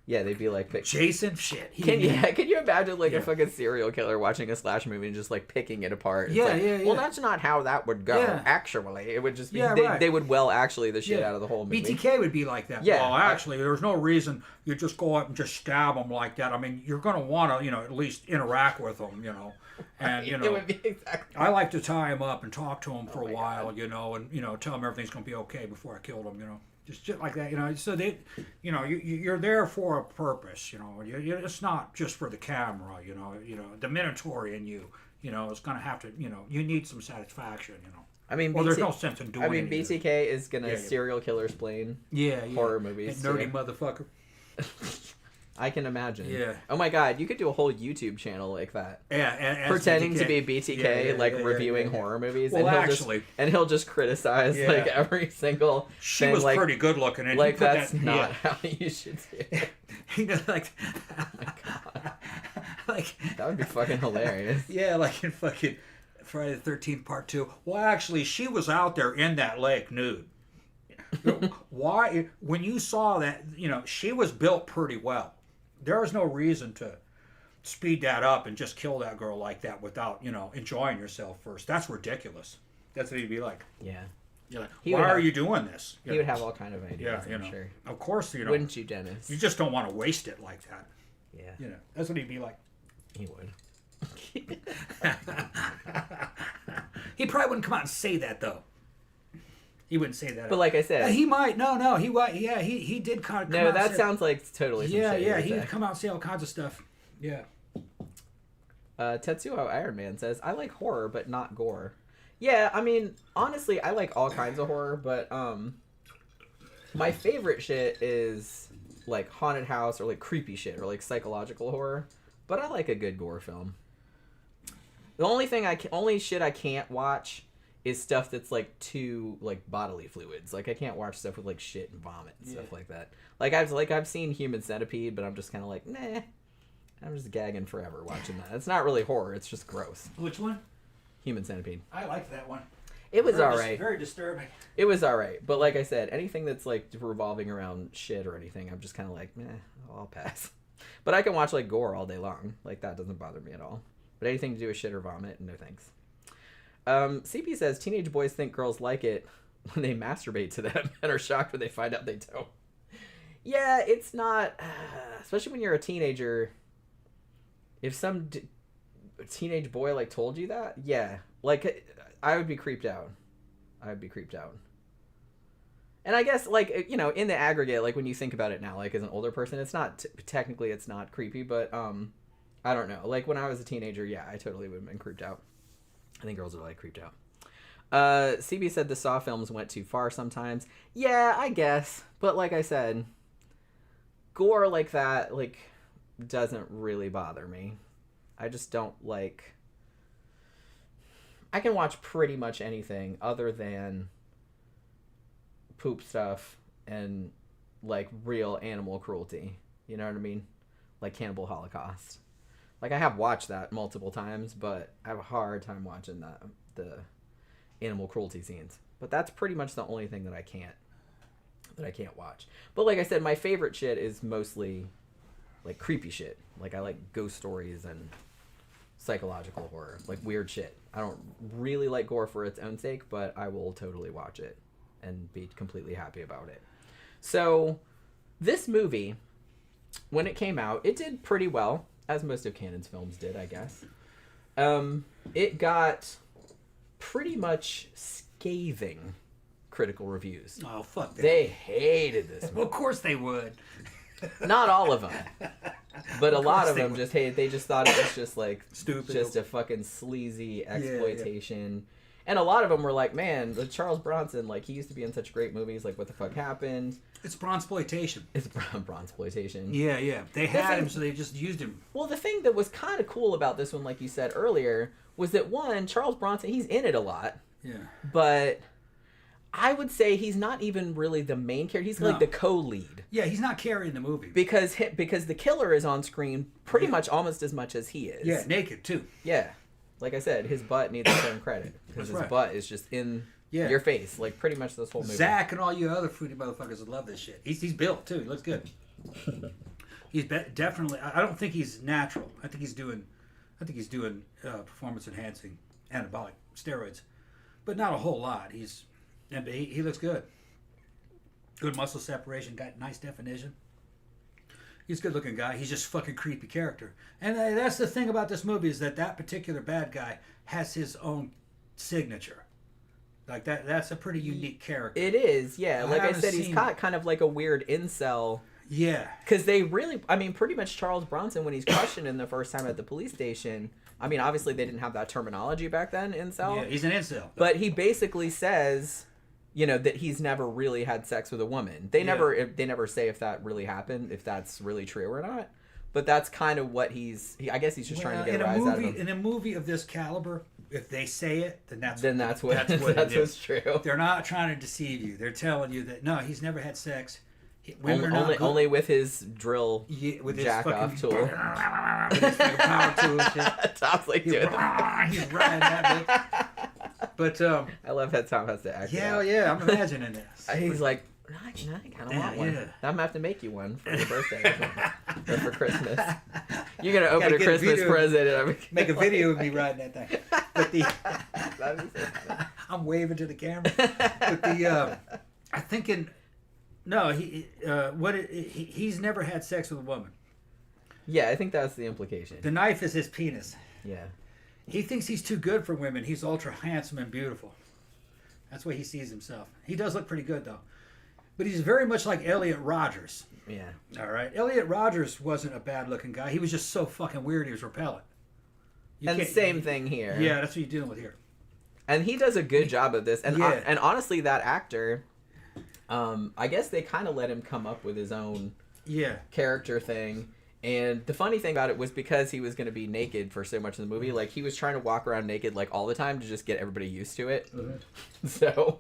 Yeah, they'd be like... Jason? Shit. Can you imagine like a fucking serial killer watching a slash movie and just like picking it apart? It's Yeah. Well, that's not how that would go, actually. It would just be... They would actually the shit out of the whole movie. BTK would be like that. Yeah. Well, actually, there's no reason you just go up and just stab them like that. I mean, you're going to want to, at least interact with them, And, It would be exactly... I like to tie them up and talk to them for a while, and, tell them everything's going to be okay before I kill them, Just shit like that, So they, you're there for a purpose, It's not just for the camera, the Minotaur in you, it's gonna have to, you need some satisfaction, I mean, there's no sense in doing. BTK is gonna serial killer explain horror movies. That nerdy motherfucker. I can imagine. Yeah. Oh my god, you could do a whole YouTube channel like that. Yeah, and pretending to be BTK, reviewing horror movies. Well, and he'll just criticize like every single. She thing, was pretty good looking, and like that's not how you should do it. Like, oh my god, like that would be fucking hilarious. Yeah, like in fucking Friday the 13th Part 2. Well, actually, she was out there in that lake nude. Why? When you saw that, she was built pretty well. There was no reason to speed that up and just kill that girl like that without, enjoying yourself first. That's ridiculous. That's what he'd be like. Yeah. You're like, why are you doing this? He would have all kind of ideas, I'm sure. Of course, Wouldn't you, Dennis? You just don't want to waste it like that. Yeah. That's what he'd be like. He would. He probably wouldn't come out and say that, though. He wouldn't say that. But like I said... he might. No. He might. Yeah, he did kind of come out. No, that sounds like totally some shit. Yeah, he'd come out and say all kinds of stuff. Yeah. Tetsuo Iron Man says, I like horror, but not gore. Yeah, I mean, honestly, I like all kinds of horror, but my favorite shit is like haunted house or like creepy shit or like psychological horror. But I like a good gore film. The only shit I can't watch is stuff that's like too like bodily fluids. Like I can't watch stuff with like shit and vomit and stuff like that. I've seen Human Centipede, but I'm just kind of like, nah. I'm just gagging forever watching that. It's not really horror. It's just gross. Which one? Human Centipede. I liked that one. It was alright. Very disturbing. It was alright, but like I said, anything that's like revolving around shit or anything, I'm just kind of like, meh, I'll pass. But I can watch like gore all day long. Like that doesn't bother me at all. But anything to do with shit or vomit, no thanks. CP says teenage boys think girls like it when they masturbate to them and are shocked when they find out they don't. Yeah, it's not, especially when you're a teenager. If some teenage boy like told you that, yeah, like I would be creeped out. And I guess like in the aggregate, like when you think about it now, like as an older person, it's not technically it's not creepy, but I don't know. Like when I was a teenager, yeah, I totally would have been creeped out. I think girls are like creeped out. CB said the Saw films went too far sometimes. Yeah, I guess. But like I said, gore like that like doesn't really bother me. I just don't like... I can watch pretty much anything other than poop stuff and like real animal cruelty. You know what I mean? Like Cannibal Holocaust. Like, I have watched that multiple times, but I have a hard time watching the animal cruelty scenes. But that's pretty much the only thing that I can't watch. But like I said, my favorite shit is mostly like creepy shit. Like, I like ghost stories and psychological horror, like weird shit. I don't really like gore for its own sake, but I will totally watch it and be completely happy about it. So this movie, when it came out, it did pretty well, as most of Cannon's films did, I guess. It got pretty much scathing critical reviews. Oh, fuck that. They hated this movie. Well, of course they would. Not all of them. But a lot of them just hated. They just thought it was just like stupid, just a fucking sleazy exploitation. And a lot of them were like, man, the Charles Bronson, like, he used to be in such great movies. Like, what the fuck happened? It's Bronsploitation. It's Bronsploitation. Yeah. They had him, so they just used him. Well, the thing that was kind of cool about this one, like you said earlier, was that one, Charles Bronson, he's in it a lot. Yeah. But I would say he's not even really the main character. He's like the co-lead. Yeah, he's not carrying the movie. Because the killer is on screen pretty much almost as much as he is. Yeah, naked too. Yeah. Like I said, his butt needs its own credit. Because his butt is just in your face. Like, pretty much this whole movie. Zach and all you other fruity motherfuckers would love this shit. He's built too. He looks good. He's definitely... I don't think he's natural. I think he's doing performance enhancing anabolic steroids. But not a whole lot. He looks good. Good muscle separation. Got nice definition. He's a good looking guy. He's just fucking creepy character. And that's the thing about this movie, is that particular bad guy has his own signature. Like, that's a pretty unique character. It is, yeah. Like I said, he's got kind of like a weird incel. Yeah. Because they really, I mean, pretty much Charles Bronson, when he's questioning the first time at the police station, I mean, obviously they didn't have that terminology back then, incel. Yeah, he's an incel. But he basically says, you know, that he's never really had sex with a woman. They never say if that really happened, if that's really true or not. But that's kind of what I guess he's just trying to get a rise out of him. In a movie of this caliber, if they say it, then that's what's true. They're not trying to deceive you. They're telling you that, no, he's never had sex. Only with his drill jack-off tool. With his power tool and shit. Tom's like doing he's riding that bitch. But I love how Tom has to act. Yeah, I'm imagining this. He's like, I kind of want one. Yeah. I'm gonna have to make you one for your birthday or for Christmas. You're gonna open a Christmas present and make a video of me riding that thing. But I'm waving to the camera. But I'm thinking, no, he's never had sex with a woman. Yeah, I think that's the implication. The knife is his penis. Yeah. He thinks he's too good for women. He's ultra handsome and beautiful. That's the way he sees himself. He does look pretty good, though. But he's very much like Elliot Rodgers. Yeah. All right? Elliot Rodgers wasn't a bad-looking guy. He was just so fucking weird he was repellent. And the same thing here. Yeah, that's what you're dealing with here. And he does a good job of this. And and honestly, that actor, I guess they kind of let him come up with his own character thing. And the funny thing about it was because he was going to be naked for so much of the movie, like, he was trying to walk around naked, like, all the time to just get everybody used to it. Mm-hmm. So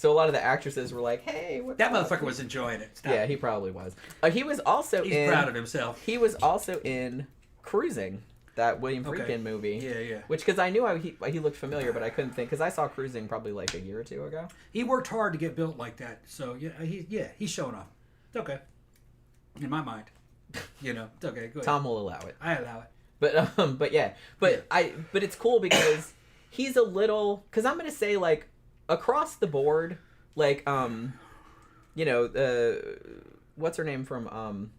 a lot of the actresses were like, hey, what that motherfucker was enjoying it. Stop. Yeah, he probably was. He was also He's proud of himself. He was also in Cruising, that William Friedkin movie. Yeah. Which, because I knew he looked familiar, but I couldn't think, because I saw Cruising probably like a year or two ago. He worked hard to get built like that. So, he's showing off. It's okay. In my mind. You know, it's okay. Go ahead. Tom will allow it. I allow it. But it's cool because he's a little, because I'm gonna say, like, across the board, like, you know, what's her name from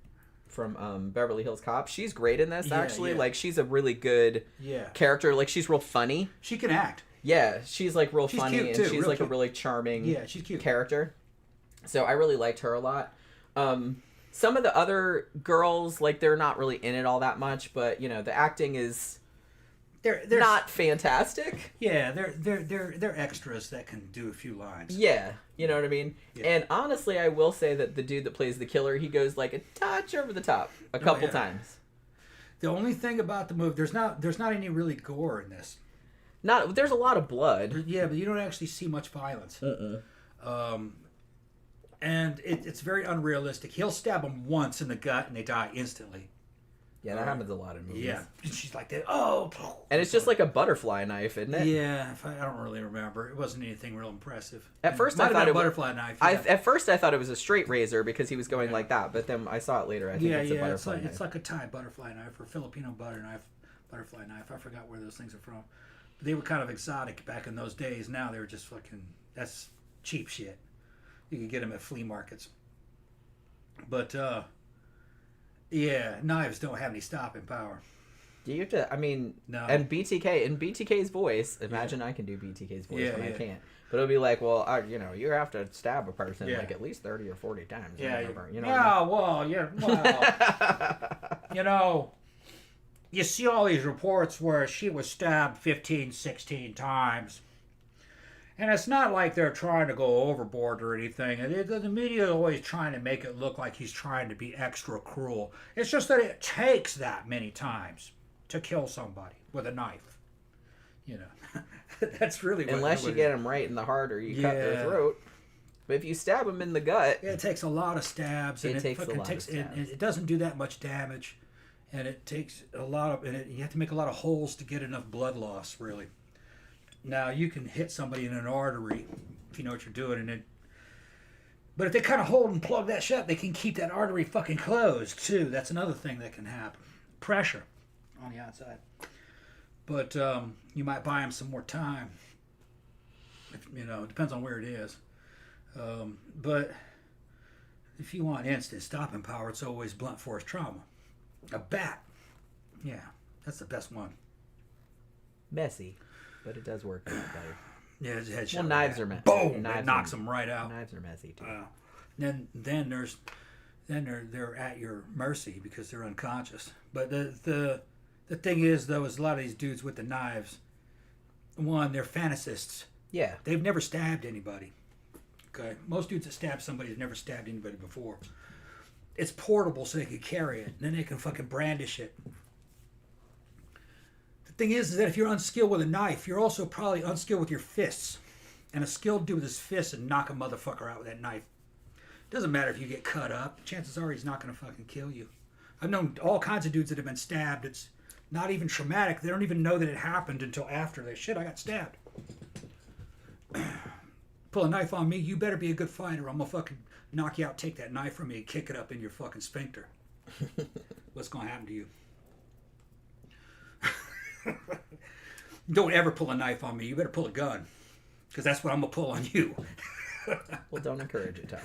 Beverly Hills Cop? She's great in this, actually. Like, she's a really good character. Like, she's real funny. She can act. Yeah, she's like real funny, and she's like a really charming she's cute character. So I really liked her a lot. Some of the other girls, like, they're not really in it all that much, but, you know, the acting is they're not fantastic. Yeah, they're extras that can do a few lines. Yeah, you know what I mean? Yeah. And honestly, I will say that the dude that plays the killer, he goes like a touch over the top a couple times. The only thing about the movie, there's not any really gore in this. There's a lot of blood. Yeah, but you don't actually see much violence. And it's very unrealistic. He'll stab them once in the gut and they die instantly. Yeah, that happens a lot in movies. Yeah, and she's like that. Oh, and it's just like a butterfly knife, isn't it? Yeah, I don't really remember. It wasn't anything real impressive. At first, I thought it was a butterfly knife. Yeah. At first, I thought it was a straight razor because he was going like that, but then I saw it later. I think it's a butterfly knife. It's like a Thai butterfly knife or Filipino butterfly knife. I forgot where those things are from. But they were kind of exotic back in those days. Now they were just fucking. That's cheap shit. You could get them at flea markets. But yeah, knives don't have any stopping power. Do you have to? I mean, no. And BTK's voice. Imagine I can do BTK's voice when I can't. But it'll be like, well, you have to stab a person like at least 30 or 40 times. Yeah. You see all these reports where she was stabbed 15, 16 times. And it's not like they're trying to go overboard or anything. The media is always trying to make it look like he's trying to be extra cruel. It's just that it takes that many times to kill somebody with a knife. That's really what unless you get him right in the heart or you cut their throat. But if you stab him in the gut, it takes a lot of stabs. And it doesn't do that much damage, and it takes a lot of. And you have to make a lot of holes to get enough blood loss, really. Now you can hit somebody in an artery if you know what you're doing, but if they kind of hold and plug that shut, they can keep that artery fucking closed too. That's another thing that can happen. Pressure on the outside. But you might buy them some more time. It depends on where it is. But if you want instant stopping power, it's always blunt force trauma. A bat. Yeah, that's the best one. Messy. But it does work a lot better. Yeah, it's a headshot. Well, knives are messy. Boom! It knocks them right out. Knives are messy too. Then they're at your mercy because they're unconscious. But the thing is, though, is a lot of these dudes with the knives. One, they're fantasists. Yeah. They've never stabbed anybody. Okay, most dudes that stab somebody have never stabbed anybody before. It's portable, so they can carry it. And then they can fucking brandish it. Thing is that if you're unskilled with a knife, you're also probably unskilled with your fists. And a skilled dude with his fists and knock a motherfucker out with that knife. Doesn't matter if you get cut up. Chances are he's not going to fucking kill you. I've known all kinds of dudes that have been stabbed. It's not even traumatic. They don't even know that it happened until after they shit, I got stabbed. Pull a knife on me, you better be a good fighter. I'm going to fucking knock you out, take that knife from me, and kick it up in your fucking sphincter. What's going to happen to you? Don't ever pull a knife on me. You better pull a gun, because that's what I'm gonna pull on you. Well, don't encourage it, Tom.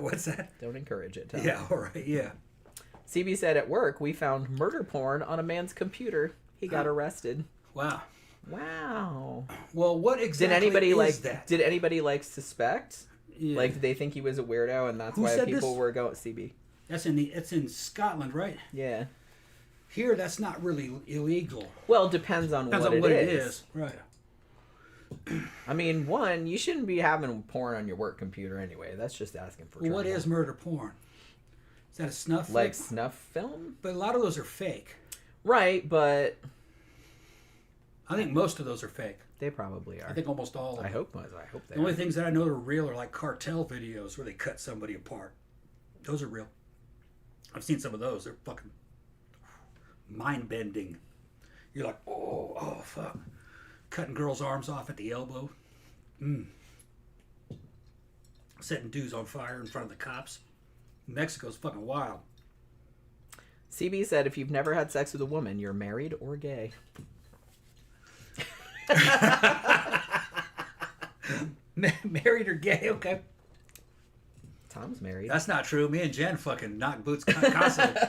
What's that? Don't encourage it, Tom. Yeah, all right, yeah. CB said at work we found murder porn on a man's computer. He got arrested. Wow. Well, what exactly is that? Did anybody suspect? Yeah. Like, did they think he was a weirdo, and that's why people were going CB? It's in Scotland, right? Yeah. Here, that's not really illegal. Well, it depends on what it is. Right. I mean, one, you shouldn't be having porn on your work computer anyway. That's just asking for trouble. What is murder porn? Is that a snuff film? Like snuff film? But a lot of those are fake. Right, but... I think most of those are fake. They probably are. I think almost all of them. I hope they are. The only things that I know that are real are like cartel videos where they cut somebody apart. Those are real. I've seen some of those. They're fucking mind-bending. You're like, oh, fuck. Cutting girls' arms off at the elbow. Setting dudes on fire in front of the cops. Mexico's fucking wild. CB said, if you've never had sex with a woman, you're married or gay. Married or gay, okay. Tom's married. That's not true. Me and Jen fucking knock boots constantly.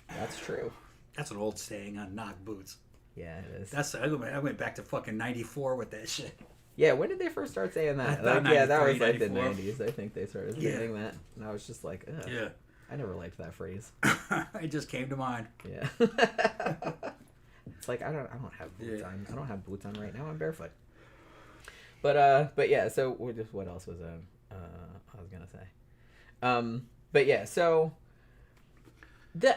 That's true. That's an old saying on knock boots. Yeah, it is. I went back to fucking 94 with that shit. Yeah, when did they first start saying that? That was like 94. The 90s. I think they started saying that. And I was just like, ugh. Yeah. I never liked that phrase. It just came to mind. Yeah. It's like I don't have boots on. I don't have boots on right now. I'm barefoot. But yeah. So what else was I was gonna say? But yeah. So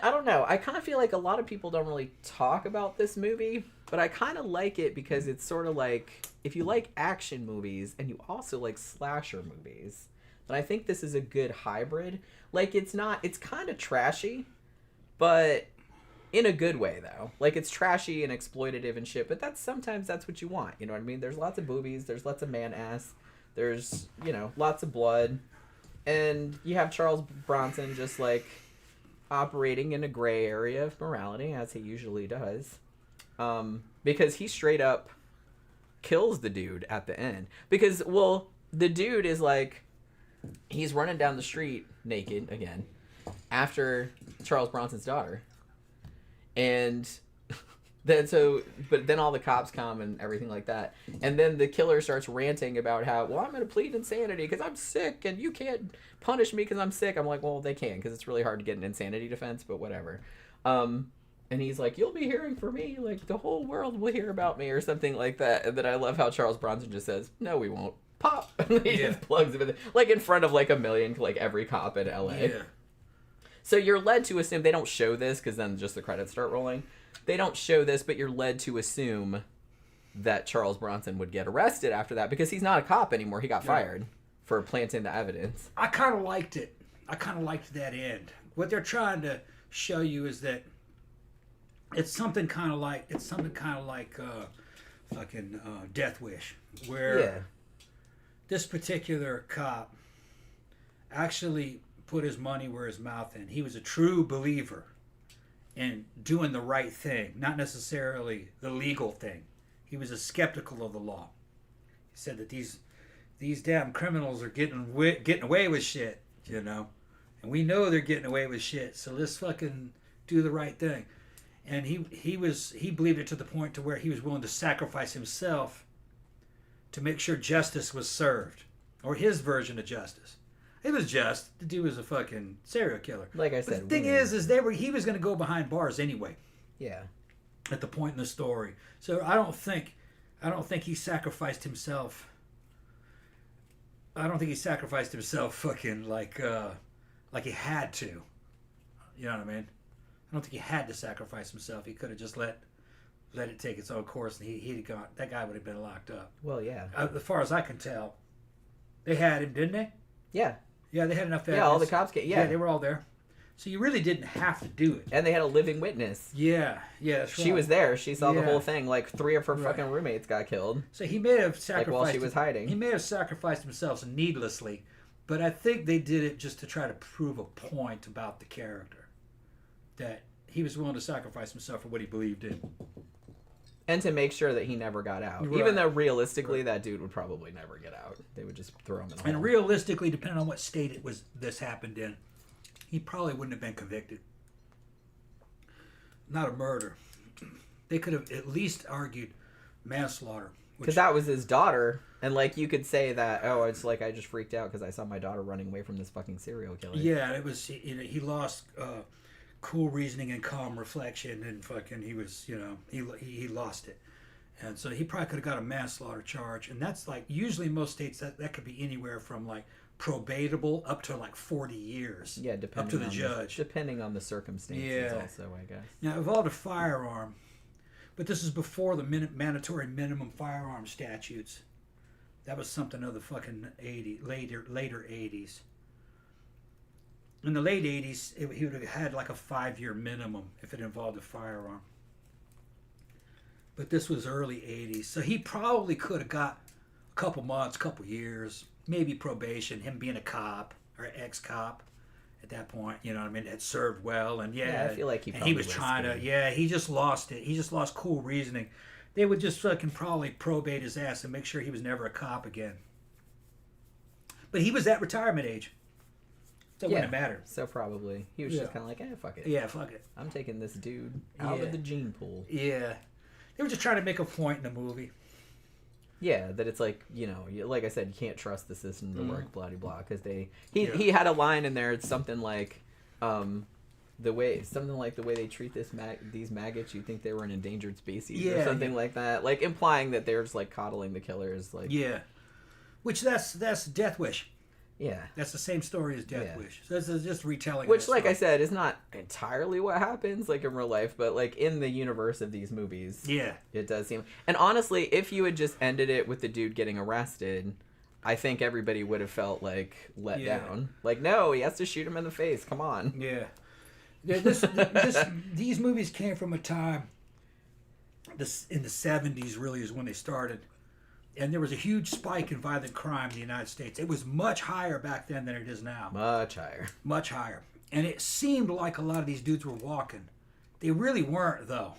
I don't know. I kind of feel like a lot of people don't really talk about this movie, but I kind of like it because it's sort of like if you like action movies and you also like slasher movies, And I think this is a good hybrid. Like, it's kind of trashy, but in a good way, though. Like, it's trashy and exploitative and shit, but sometimes that's what you want, you know what I mean? There's lots of boobies, there's lots of man-ass, there's, lots of blood, and you have Charles Bronson just, like, operating in a gray area of morality, as he usually does, because he straight up kills the dude at the end. Because, well, the dude is, like, he's running down the street naked, again, after Charles Bronson's daughter. And but then all the cops come and everything like that. And then the killer starts ranting about how, well, I'm going to plead insanity because I'm sick and you can't punish me because I'm sick. I'm like, well, they can, because it's really hard to get an insanity defense, but whatever. And he's like, you'll be hearing from me. Like, the whole world will hear about me or something like that. And then I love how Charles Bronson just says, no, we won't. Pop. And he just plugs him in, like, in front of, like, a million, like, every cop in LA. Yeah. So you're led to assume, they don't show this because then just the credits start rolling. They don't show this, but you're led to assume that Charles Bronson would get arrested after that because he's not a cop anymore. He got fired for planting the evidence. I kind of liked it. I kind of liked that end. What they're trying to show you is that it's something kind of like fucking Death Wish, where this particular cop actually put his money where his mouth is. He was a true believer in doing the right thing, not necessarily the legal thing. He was a skeptical of the law. He said that these damn criminals are getting away with shit, and we know they're getting away with shit. So let's fucking do the right thing. And he believed it to the point to where he was willing to sacrifice himself to make sure justice was served, or his version of justice. It was just the dude was a fucking serial killer. Like I said, but the thing is he was going to go behind bars anyway. Yeah. At the point in the story, so I don't think he sacrificed himself. I don't think he sacrificed himself fucking like he had to. You know what I mean? I don't think he had to sacrifice himself. He could have just let it take its own course, and he'd have gone. That guy would have been locked up. Well, yeah. As far as I can tell, they had him, didn't they? Yeah. Yeah, they had enough evidence. Yeah, all the cops yeah, they were all there. So you really didn't have to do it. And they had a living witness. Yeah, that's right. She was there. She saw the whole thing. Like 3 of her fucking roommates got killed. So he may have sacrificed. Like while she was hiding. He may have sacrificed himself needlessly, but I think they did it just to try to prove a point about the character, that he was willing to sacrifice himself for what he believed in. And to make sure that he never got out. Right. Even though realistically that dude would probably never get out. They would just throw him in the hole. And realistically, depending on what state this happened in, he probably wouldn't have been convicted. Not a murder. They could have at least argued manslaughter. Because that was his daughter. And like you could say that, oh, it's like I just freaked out because I saw my daughter running away from this fucking serial killer. Yeah, it was, he lost cool reasoning and calm reflection, and fucking he was, he lost it. And so he probably could have got a manslaughter charge, and that's like usually in most states that could be anywhere from like probatable up to like 40 years. Yeah, depending up to the judge, depending on the circumstances. Also, I guess. Now, it involved a firearm, but this is before the mandatory minimum firearm statutes. That was something of the fucking later 80s. In the late 80s, he would have had like a 5-year minimum if it involved a firearm. But this was early 80s. So he probably could have got a couple months, couple years, maybe probation, him being a cop or an ex-cop at that point, you know what I mean, had served well. And I feel like he was trying to, he just lost it. He just lost cool reasoning. They would just fucking probably probate his ass and make sure he was never a cop again. But he was at retirement age. So it wouldn't matter. So probably. He was just kind of like, fuck it. Yeah, fuck it. I'm taking this dude out of the gene pool. Yeah. They were just trying to make a point in the movie. Yeah, that it's like, like I said, you can't trust the system to work, blah, blah, blah. Because he had a line in there, it's something like, the way they treat these maggots, you think they were an endangered species or something like that. Like implying that they're just like coddling the killers. Like which that's Death Wish. Yeah. That's the same story as Death Wish. So this is just retelling. Which, like I said, is not entirely what happens, like, in real life, but, like, in the universe of these movies. Yeah. It does seem... And honestly, if you had just ended it with the dude getting arrested, I think everybody would have felt like let Yeah. down. Like, no, he has to shoot him in the face. Come on. Yeah. These movies came from a time, in the 70s really is when they started. And there was a huge spike in violent crime in the United States. It was much higher back then than it is now. Much higher. Much higher. And it seemed like a lot of these dudes were walking. They really weren't, though.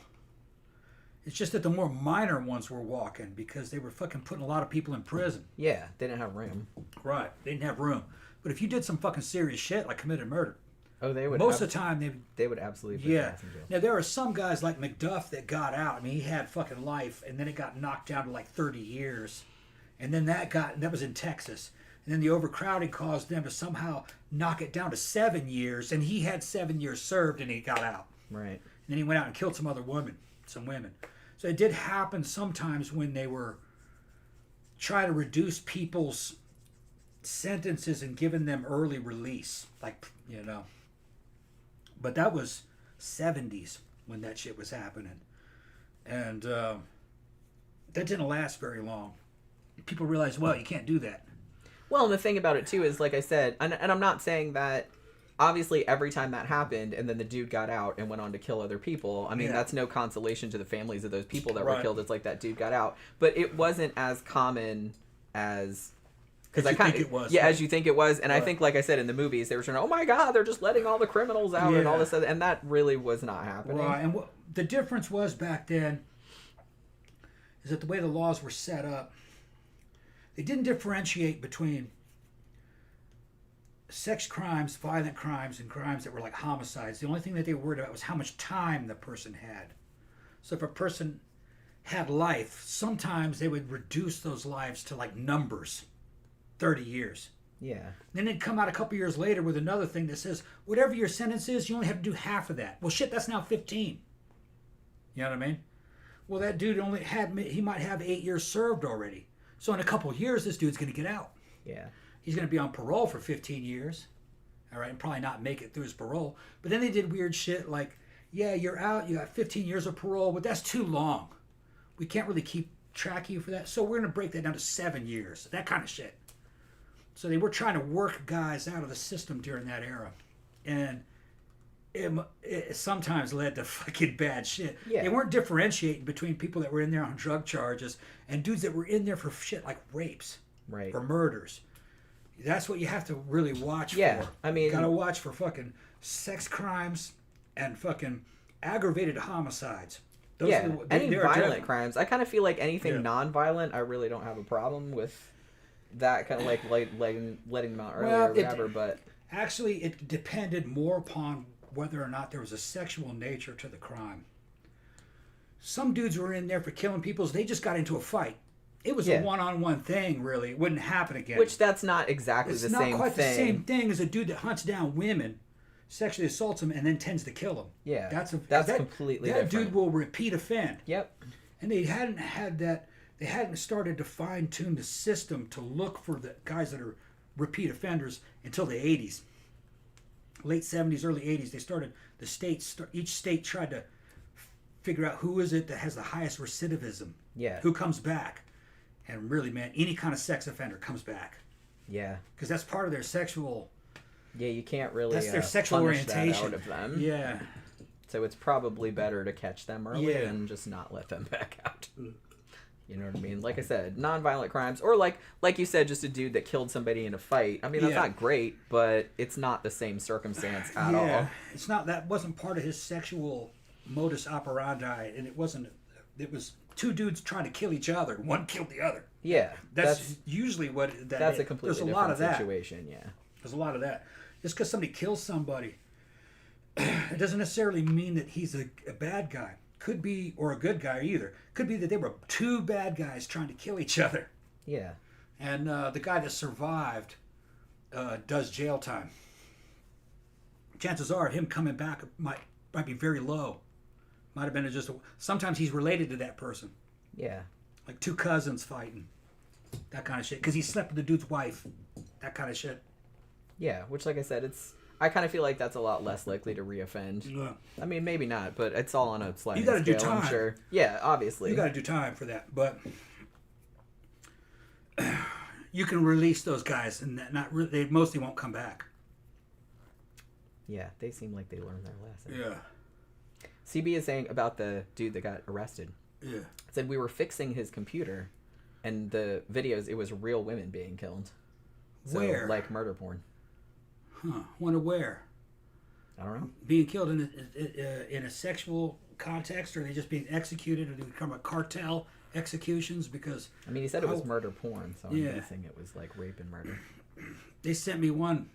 It's just that the more minor ones were walking because they were fucking putting a lot of people in prison. Yeah, they didn't have room. Right. They didn't have room. But if you did some fucking serious shit, like committed murder, Oh, they would. most of the time they would absolutely put yeah. your ass in jail. Now, there are some guys like McDuff that got out. I mean, he had fucking life, and then it got knocked down to like 30 years. And then that was in Texas. And then the overcrowding caused them to somehow knock it down to 7 years, and he had 7 years served, and he got out. Right. And then he went out and killed some women. So it did happen sometimes when they were trying to reduce people's sentences and giving them early release. Like, you know. But that was 70s when that shit was happening. And that didn't last very long. People realized, well, you can't do that. Well, and the thing about it, too, is, like I said, and I'm not saying that obviously every time that happened and then the dude got out and went on to kill other people, I mean, that's no consolation to the families of those people that were killed. It's like that dude got out. But it wasn't as common as... Because I kind of, yeah, as you think it was, and I think, like I said, in the movies, they were trying, oh my God, they're just letting all the criminals out and all this other, and that really was not happening. Right, and the difference was back then is that the way the laws were set up, they didn't differentiate between sex crimes, violent crimes, and crimes that were like homicides. The only thing that they were worried about was how much time the person had. So if a person had life, sometimes they would reduce those lives to like numbers. 30 years. Yeah. Then they'd come out a couple years later with another thing that says, whatever your sentence is, you only have to do half of that. Well, shit, that's now 15. You know what I mean? Well, that dude he might have 8 years served already. So in a couple years, this dude's going to get out. Yeah. He's going to be on parole for 15 years. All right, and probably not make it through his parole. But then they did weird shit like, yeah, you're out, you got 15 years of parole, but that's too long. We can't really keep track of you for that. So we're going to break that down to 7 years. That kind of shit. So they were trying to work guys out of the system during that era. And it sometimes led to fucking bad shit. Yeah. They weren't differentiating between people that were in there on drug charges and dudes that were in there for shit like rapes or murders. That's what you have to really watch for. I mean... You gotta watch for fucking sex crimes and fucking aggravated homicides. Those are any violent crimes. I kind of feel like anything non-violent, I really don't have a problem with. That kind of like letting them out earlier or whatever, but... Actually, it depended more upon whether or not there was a sexual nature to the crime. Some dudes were in there for killing people, they just got into a fight. It was a one-on-one thing, really. It wouldn't happen again. Which that's not exactly the same thing. It's not quite the same thing as a dude that hunts down women, sexually assaults them, and then tends to kill them. Yeah, that's completely different. That different. dude will repeat offend. Yep. And they hadn't had that... They hadn't started to fine-tune the system to look for the guys that are repeat offenders until the 80s. Late 70s, early 80s, they started, each state tried to figure out who is it that has the highest recidivism. Yeah. Who comes back. And really, man, any kind of sex offender comes back. Yeah. Because that's part of their sexual... Yeah, you can't really that's their sexual orientation. That out of them. Yeah. So it's probably better to catch them early and just not let them back out. You know what I mean? Like I said, non-violent crimes, or like you said, just a dude that killed somebody in a fight. I mean, that's not great, but it's not the same circumstance at all. It's not. That wasn't part of his sexual modus operandi, and it wasn't. It was two dudes trying to kill each other. One killed the other. Yeah, that's usually what. That's a completely different situation. Yeah, there's a lot of that. Just because somebody kills somebody, it doesn't necessarily mean that he's a bad guy. Could be, or a good guy either. Could be that they were two bad guys trying to kill each other. Yeah. And the guy that survived does jail time. Chances are him coming back might be very low. Might have been sometimes he's related to that person. Yeah. Like two cousins fighting. That kind of shit. Because he slept with the dude's wife. That kind of shit. Yeah, which like I said, I kind of feel like that's a lot less likely to reoffend. Yeah. I mean, maybe not, but it's all on a sliding scale. You got to do time. I'm sure. Yeah, obviously. You got to do time for that, but you can release those guys, and they mostly won't come back. Yeah, they seem like they learned their lesson. Yeah. CB is saying about the dude that got arrested. Yeah. Said we were fixing his computer, and the videos, it was real women being killed. So, where? Like murder porn. Huh. Wonder where? I don't know. Being killed in a sexual context, or are they just being executed, or do they become a cartel executions? Because I mean, he said it was murder porn, so I'm guessing it was like rape and murder. They sent me one.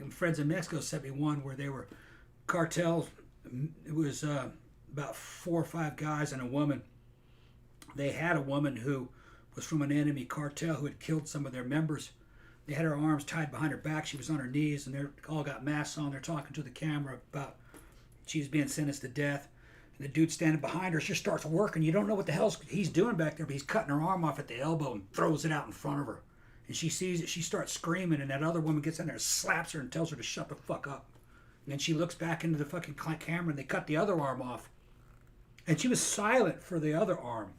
Friends in Mexico sent me one where they were cartels. It was about 4 or 5 guys and a woman. They had a woman who was from an enemy cartel who had killed some of their members. They had her arms tied behind her back. She was on her knees, and they all got masks on. They're talking to the camera about she's being sentenced to death. And the dude standing behind her just starts working. You don't know what the hell he's doing back there, but he's cutting her arm off at the elbow and throws it out in front of her. And she sees it. She starts screaming, and that other woman gets in there and slaps her and tells her to shut the fuck up. And then she looks back into the fucking camera, and they cut the other arm off. And she was silent for the other arm.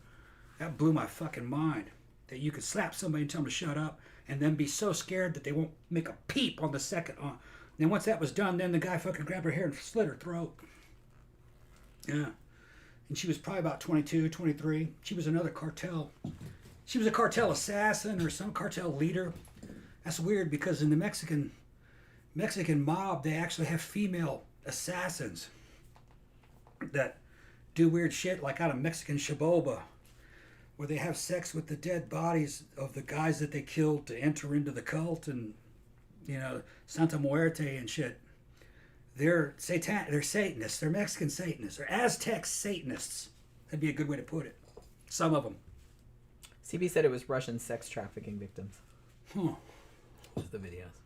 That blew my fucking mind. That you could slap somebody and tell them to shut up, and then be so scared that they won't make a peep on the second arm. And then once that was done, then the guy fucking grabbed her hair and slit her throat. Yeah. And she was probably about 22, 23. She was another cartel. She was a cartel assassin or some cartel leader. That's weird because in the Mexican mob, they actually have female assassins that do weird shit, like out of Mexican Shaboba, where they have sex with the dead bodies of the guys that they killed to enter into the cult, and Santa Muerte and shit. They're Satanists. They're Mexican Satanists. They're Aztec Satanists. That'd be a good way to put it. Some of them. CB said it was Russian sex trafficking victims. Huh. Was the videos.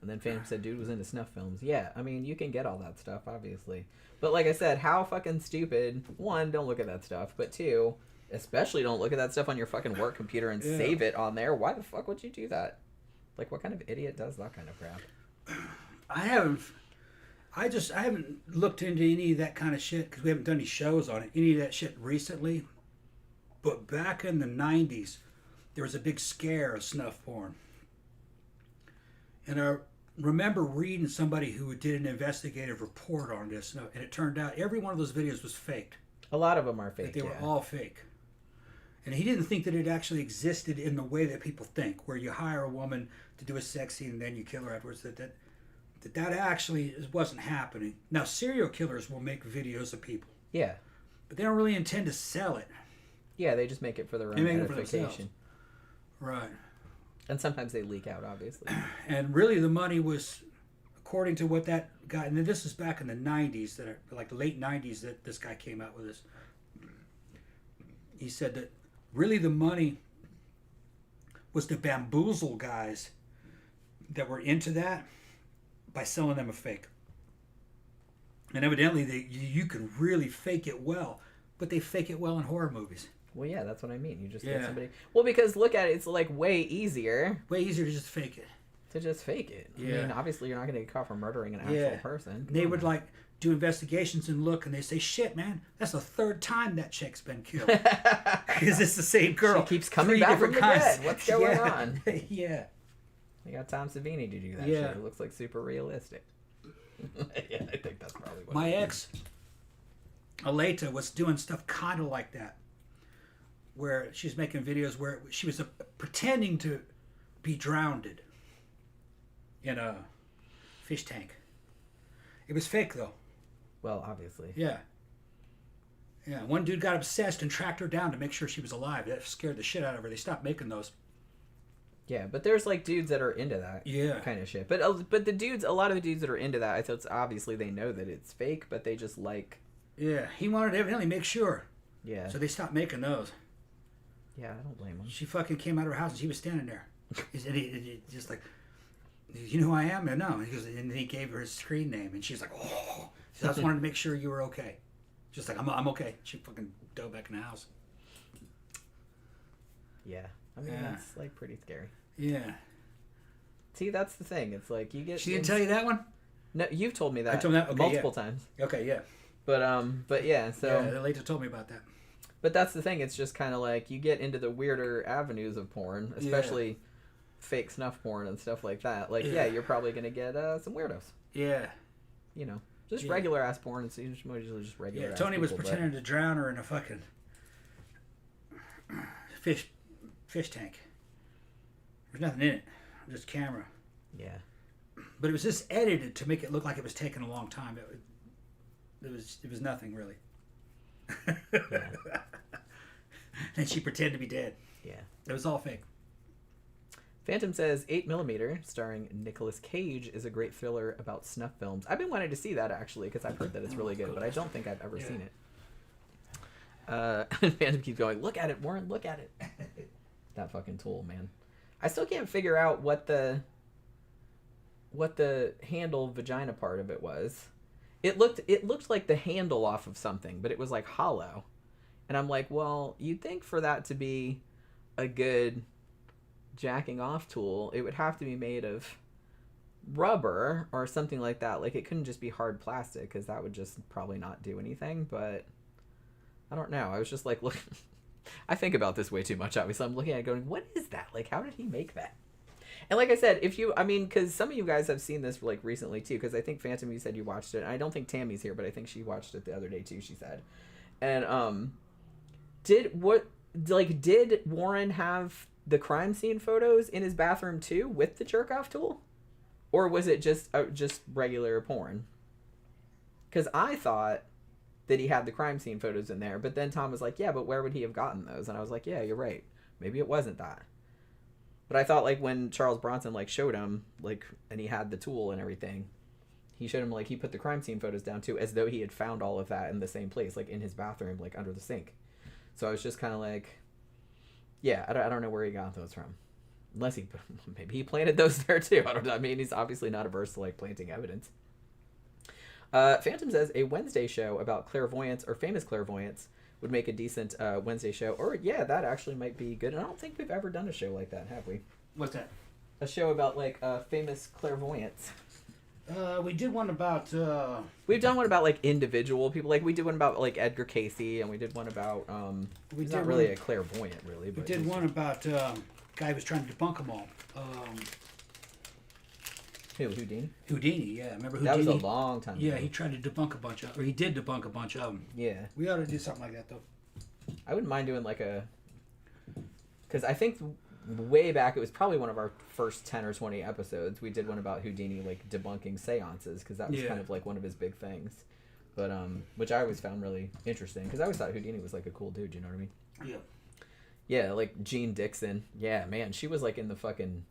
And then Phantom said dude was into snuff films. Yeah, I mean, you can get all that stuff, obviously. But like I said, how fucking stupid. 1, don't look at that stuff. But 2, especially don't look at that stuff on your fucking work computer and save it on there. Why the fuck would you do that? Like, what kind of idiot does that kind of crap? I haven't looked into any of that kind of shit because we haven't done any shows on it. Any of that shit recently. But back in the 90s, there was a big scare of snuff porn. And I remember reading somebody who did an investigative report on this, and it turned out every one of those videos was faked. A lot of them are fake. That they were all fake. And he didn't think that it actually existed in the way that people think, where you hire a woman to do a sex scene and then you kill her afterwards. That actually wasn't happening. Now, serial killers will make videos of people. Yeah. But they don't really intend to sell it. Yeah, they just make it for their own edification. Right. And sometimes they leak out, obviously. And really the money was, according to what that guy, and this is back in the 90s, like the late 90s that this guy came out with this. He said that really the money was to bamboozle guys that were into that by selling them a fake. And evidently you can really fake it well, but they fake it well in horror movies. Well, yeah, that's what I mean. You just get somebody... Well, because look at it, it's like way easier. Way easier to just fake it. To just fake it. Yeah. I mean, obviously you're not going to get caught for murdering an actual person. They would like do investigations and look, and they say, shit, man, that's the 3rd time that chick's been killed. Because it's the same girl. She keeps coming back from the dead. What's going on? Yeah. You got Tom Savini to do that shit. It looks like super realistic. Yeah, I think that's probably what my ex, Aleta, was doing stuff kind of like that. Where she's making videos where she was pretending to be drowned in a fish tank. It was fake, though. Well, obviously. Yeah. Yeah, one dude got obsessed and tracked her down to make sure she was alive. That scared the shit out of her. They stopped making those. Yeah, but there's like dudes that are into that kind of shit. But the dudes, a lot of the dudes that are into that, I thought obviously they know that it's fake, but they just like... Yeah, he wanted to evidently make sure. Yeah. So they stopped making those. Yeah, I don't blame him. She fucking came out of her house and she was standing there. He just like, you know who I am? And no. He goes, and he gave her his screen name, and she's like, oh. She just wanted to make sure you were okay. Just like, I'm okay. She fucking dove back in the house. Yeah. I mean, that's like pretty scary. Yeah. See, that's the thing. It's like you get... She didn't tell you that one? No, you've told me that. I told that multiple times. Okay, yeah. But yeah, so... Yeah, Elita told me about that. But that's the thing. It's just kind of like you get into the weirder avenues of porn, especially fake snuff porn and stuff like that, like, yeah, you're probably going to get some weirdos. Yeah. You know, just regular ass porn. It's usually just regular ass Tony people, was pretending to drown her in a fucking fish tank. There's nothing in it. Just camera. Yeah. But it was just edited to make it look like it was taking a long time. It was nothing really. Yeah. And she pretended to be dead. Yeah. It was all fake. Phantom says 8mm, starring Nicolas Cage, is a great thriller about snuff films. I've been wanting to see that, actually, because I've heard that it's really good, but I don't think I've ever seen it. Phantom keeps going, look at it, Warren, look at it. That fucking tool, man. I still can't figure out what the handle vagina part of it was. It looked like the handle off of something, but it was like hollow. And I'm like, well, you'd think for that to be a good jacking off tool, it would have to be made of rubber or something like that. Like, it couldn't just be hard plastic, because that would just probably not do anything. But I don't know. I was just like, look, I think about this way too much, obviously. I'm looking at it going, what is that? Like, how did he make that? And like I said, because some of you guys have seen this like recently too, because I think Phantom, you said you watched it. And I don't think Tammy's here, but I think she watched it the other day too, she said. And did Warren have the crime scene photos in his bathroom too with the jerk off tool, or was it just regular porn? Because I thought that he had the crime scene photos in there, but then Tom was like, yeah, but where would he have gotten those? And I was like, yeah, you're right, maybe it wasn't that. But I thought, like, when Charles Bronson like showed him, like, and he had the tool and everything, he showed him, like, he put the crime scene photos down too, as though he had found all of that in the same place, like in his bathroom, like under the sink. So I was just kind of like, yeah, I don't know where he got those from. Unless maybe he planted those there too. I don't know. I mean, he's obviously not averse to, like, planting evidence. Phantom says a Wednesday show about clairvoyance or famous clairvoyance would make a decent Wednesday show. Or, yeah, that actually might be good. And I don't think we've ever done a show like that, have we? What's that? A show about, like, famous clairvoyants. We did one about... We've done one about, like, individual people. Like, we did one about, like, Edgar Casey, and we did one about... he's not really a clairvoyant, really. But we did one about guy who was trying to debunk them all. Who, Houdini? Houdini, yeah. Remember Houdini? That was a long time ago. Yeah, he tried to debunk a bunch of... Or he did debunk a bunch of them. Yeah. We ought to do something like that, though. I wouldn't mind doing, like, a... Because I think... way back, it was probably one of our first 10 or 20 episodes. We did one about Houdini, like, debunking seances, because that was kind of like one of his big things. But which I always found really interesting, because I always thought Houdini was like a cool dude. You know what I mean? Yeah. Yeah, like Jean Dixon. Yeah, man, she was like in the fucking.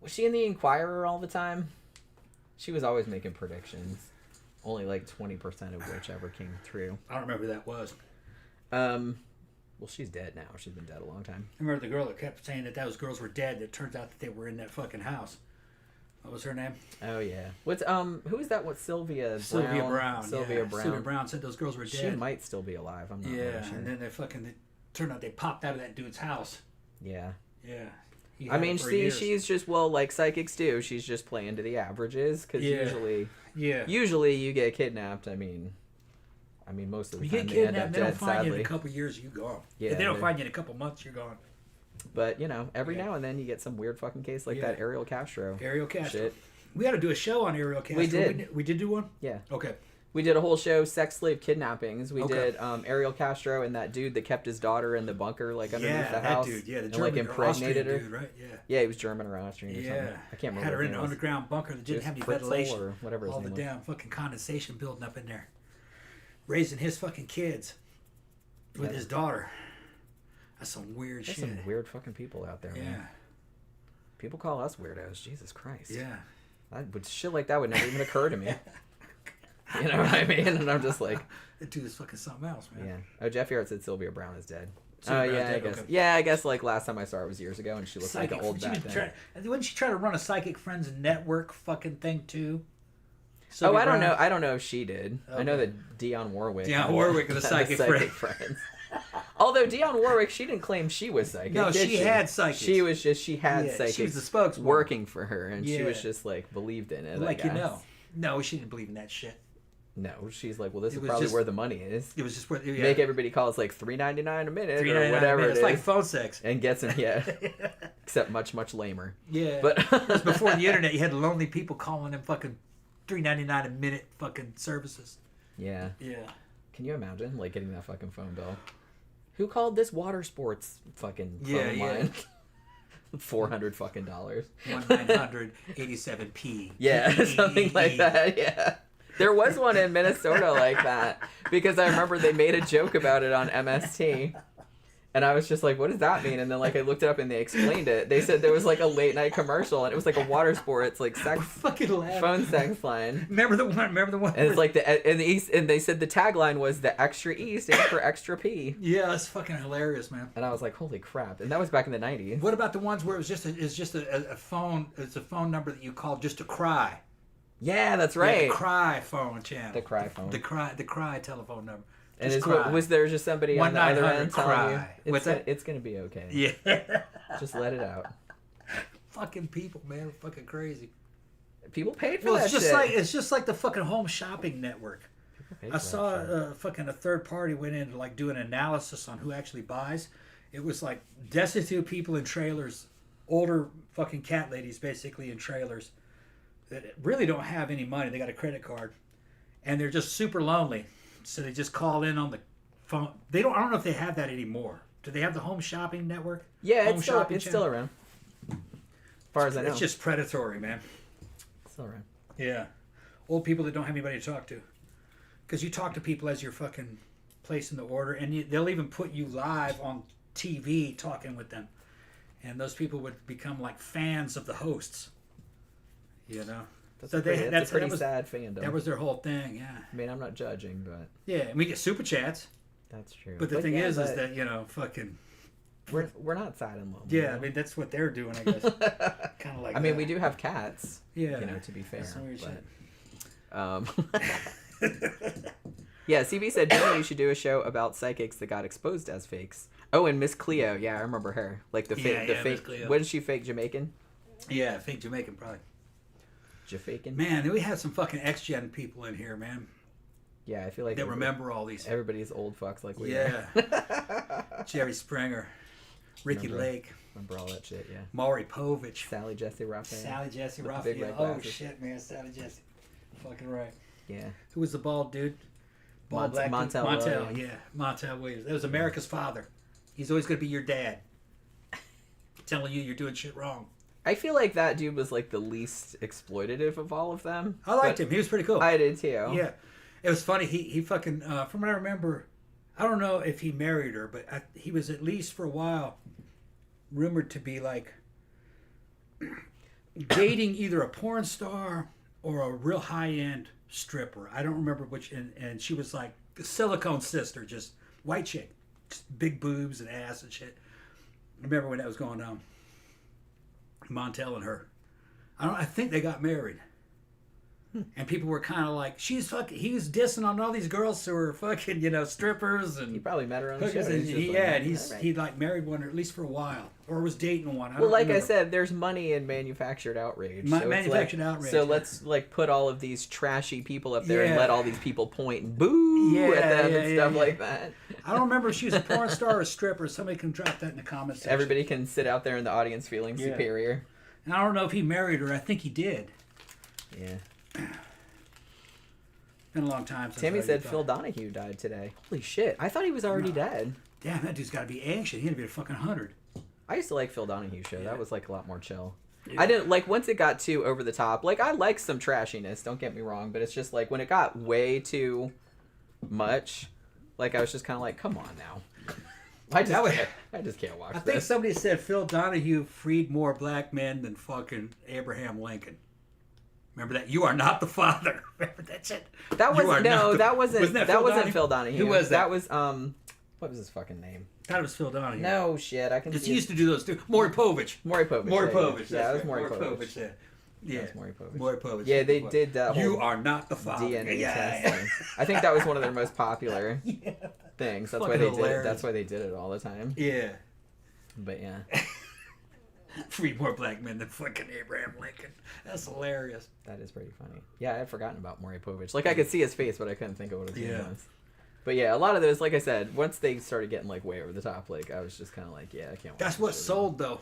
Was she in the Inquirer all the time? She was always making predictions. Only like 20% of which ever came true. I don't remember who that was. Well, she's dead now. She's been dead a long time. I remember the girl that kept saying that those girls were dead. That turns out that they were in that fucking house. What was her name? Oh yeah. What's who is that? What Sylvia Brown? Sylvia Brown. Sylvia Brown. Sylvia Brown said those girls were dead. She might still be alive. I'm not really sure. And then they turned out they popped out of that dude's house. Yeah. Yeah. I mean, she's just, well, like psychics do. She's just playing to the averages, because usually you get kidnapped. I mean, most of the time they end up dead, sadly. They don't find you in a couple years, you gone. Yeah, if they don't find you in a couple months, you're gone. But, every now and then you get some weird fucking case like that Ariel Castro. Ariel Castro. Shit. We ought to do a show on Ariel Castro. We did. We did do one? Yeah. Okay. We did a whole show, sex slave kidnappings. We did Ariel Castro and that dude that kept his daughter in the bunker, like underneath the house. Yeah, that dude. Yeah, the and, German like, impregnated her. Dude, right? Yeah. Yeah, he was German or Austrian or something. I can't remember. Had her in an underground bunker that didn't have any ventilation. Or whatever his all name the damn fucking condensation building up in there. Raising his fucking kids with his daughter. That's some weird shit. There's some weird fucking people out there, man. People call us weirdos. Jesus Christ. Yeah. Shit like that would never even occur to me. You know what I mean? And I'm just like... That dude is fucking something else, man. Yeah. Oh, Jeff Yarrett said Sylvia Brown is dead. I guess. Okay. Yeah, I guess like last time I saw her was years ago, and she looked like an old bat then. Wouldn't she try to run a Psychic Friends network fucking thing too? I don't know. I don't know if she did. Okay. I know that Dionne Warwick. Dionne Warwick was a Psychic Friends. Although Dionne Warwick, she didn't claim she was psychic. No, she had psychics. She had psychics. She was the spokeswoman working for her, and she was just like believed in it. No, she didn't believe in that shit. No, she's like, well, this It is was probably just- where the money is. It was just what Make everybody call us like $3.99 a minute or $3.99 whatever it It's is. like phone sex. And gets them, yeah. Except much, much lamer. Yeah. But It was before the internet. You had lonely people calling them fucking $3.99 a minute fucking services. Yeah. Yeah. Can you imagine, like, getting that fucking phone bill? Who called this water sports fucking phone Yeah. line? $400 fucking dollars. 1-900-87-P. Yeah, something like that, yeah. There was one in Minnesota like that, because I remember they made a joke about it on MST. And I was just like, what does that mean? And then, like, I looked it up and they explained it. They said there was, like, a late night commercial and it was, like, a water sports, like, sex phone sex line. Remember the one? And it's like in the East, and they said the tagline was the extra E stands for extra P. Yeah, that's fucking hilarious, man. And I was like, holy crap. And that was back in the 90s. What about the ones where it's just a phone, it's a phone number that you call just to cry? Yeah, that's Yeah, right. the cry phone channel. The cry phone. The cry telephone number. And Just was there just somebody on the other end telling you, cry. it's going to be okay. Yeah. Just let it out. Fucking people, man, are fucking crazy. People paid for Well, that it's just shit. it's just like the fucking home shopping network. Paid I for saw that shit. fucking a third party went in to like do an analysis on who actually buys. It was like destitute people in trailers, older fucking cat ladies basically in trailers that really don't have any money. They got a credit card, and they're just super lonely. So they just call in on the phone. I don't know if they have that anymore. Do they have the home shopping network? Yeah, Home it's shopping still channel? around. As far as I know. It's just predatory, man. It's still around. Yeah. Old people that don't have anybody to talk to. Because you talk to people as you're fucking placing the order, and they'll even put you live on TV talking with them. And those people would become like fans of the hosts. You know? That's So a pretty, that's a pretty that was, sad fandom. That was their whole thing, yeah. I mean, I'm not judging, but Yeah, and we get super chats. that's true. But the thing yeah, is that, you know, fucking... we're not sad and lonely. Yeah, I mean, that's what they're doing, I guess. Kind of like I mean, that. we do have cats. Yeah. You know, to be fair. That's some weird shit. Yeah, CB said, Jenny, you should do a show about psychics that got exposed as fakes. Oh, and Miss Cleo. Yeah, I remember her. Like the fake. Yeah, Miss Cleo. What is she, fake Jamaican? Yeah, I think Jamaican probably. Jafaican? Man, we have some fucking X-Gen people in here, man. Yeah, I feel like That remember all these. everybody's old fucks like we Yeah. are. Jerry Springer, Ricky Remember. Lake, Remember all that shit, yeah. Maury Povich, Sally Jesse Raphael. Sally Jesse With the big Raphael. red Oh glasses. shit, man, Sally Jesse. Fucking right. Yeah. Who was the bald dude? Bald black dude? Montel Montel, Williams. yeah, Montel Williams. That was America's father. He's always gonna be your dad, telling you you're doing shit wrong. I feel like that dude was like the least exploitative of all of them. I liked him. He was pretty cool. I did too. Yeah, it was funny. He fucking from what I remember, I don't know if he married her, but he was at least for a while rumored to be like dating either a porn star or a real high end stripper. I don't remember which. And she was like the silicone sister, just white chick, just big boobs and ass and shit. I remember when that was going on. Montel and her. I think they got married. And people were kind of like, she's fucking, he was dissing on all these girls who were fucking, you know, strippers and He probably met her on the show. hookers. And He's just like, yeah, and "All right." he like married one, or at least for a while, or was dating one. Well, like I remember. said, there's money in manufactured outrage. So it's Manufactured like, outrage, So yeah. let's like put all of these trashy people up there and Yeah. let all these people point and boo Yeah, at them yeah, and yeah, stuff yeah. like that. I don't remember if she was a porn star or a stripper. Somebody can drop that in the comments section. Everybody can sit out there in the audience feeling Yeah. superior. And I don't know if he married her. I think he did. Yeah. Been a long time since Tammy I said thought- Phil Donahue died today. Holy shit. I thought he was already dead. Damn, that dude's got to be ancient. He had to be a fucking 100. I used to like Phil Donahue show. Yeah. That was like a lot more chill. Yeah. I didn't like once it got too over the top. Like I like some trashiness, don't get me wrong, but it's just like when it got way too much, like I was just kind of like, come on now. I just can't watch I think this. somebody said Phil Donahue freed more black men than fucking Abraham Lincoln. Remember that? You are not the father. Remember that shit? That You are was not no, the- that wasn't Phil that wasn't Donahue? Phil Donahue. Who was that? That was what was his fucking name? I thought it was Phil Donahue. No shit, I can. Because see he used to do those too. Maury Povich. Maury Povich. Maury yeah, Povich. Yeah, it was right. Maury Povich. Yeah. Yeah. That was Maury Povich. Maury Povich. Yeah, they did that You whole are not the father. DNA yeah. testing. I think that was one of their most popular Yeah. things. That's why Fucking they did. hilarious. That's why they did it all the time. Yeah. But yeah. Free more black men than fucking Abraham Lincoln. That's hilarious. That is pretty funny. Yeah, I had forgotten about Maury Povich. Like, I could see his face, but I couldn't think of what his name was. But yeah, a lot of those, like I said, once they started getting like way over the top, like I was just kind of like, yeah, I can't watch That's what sold though.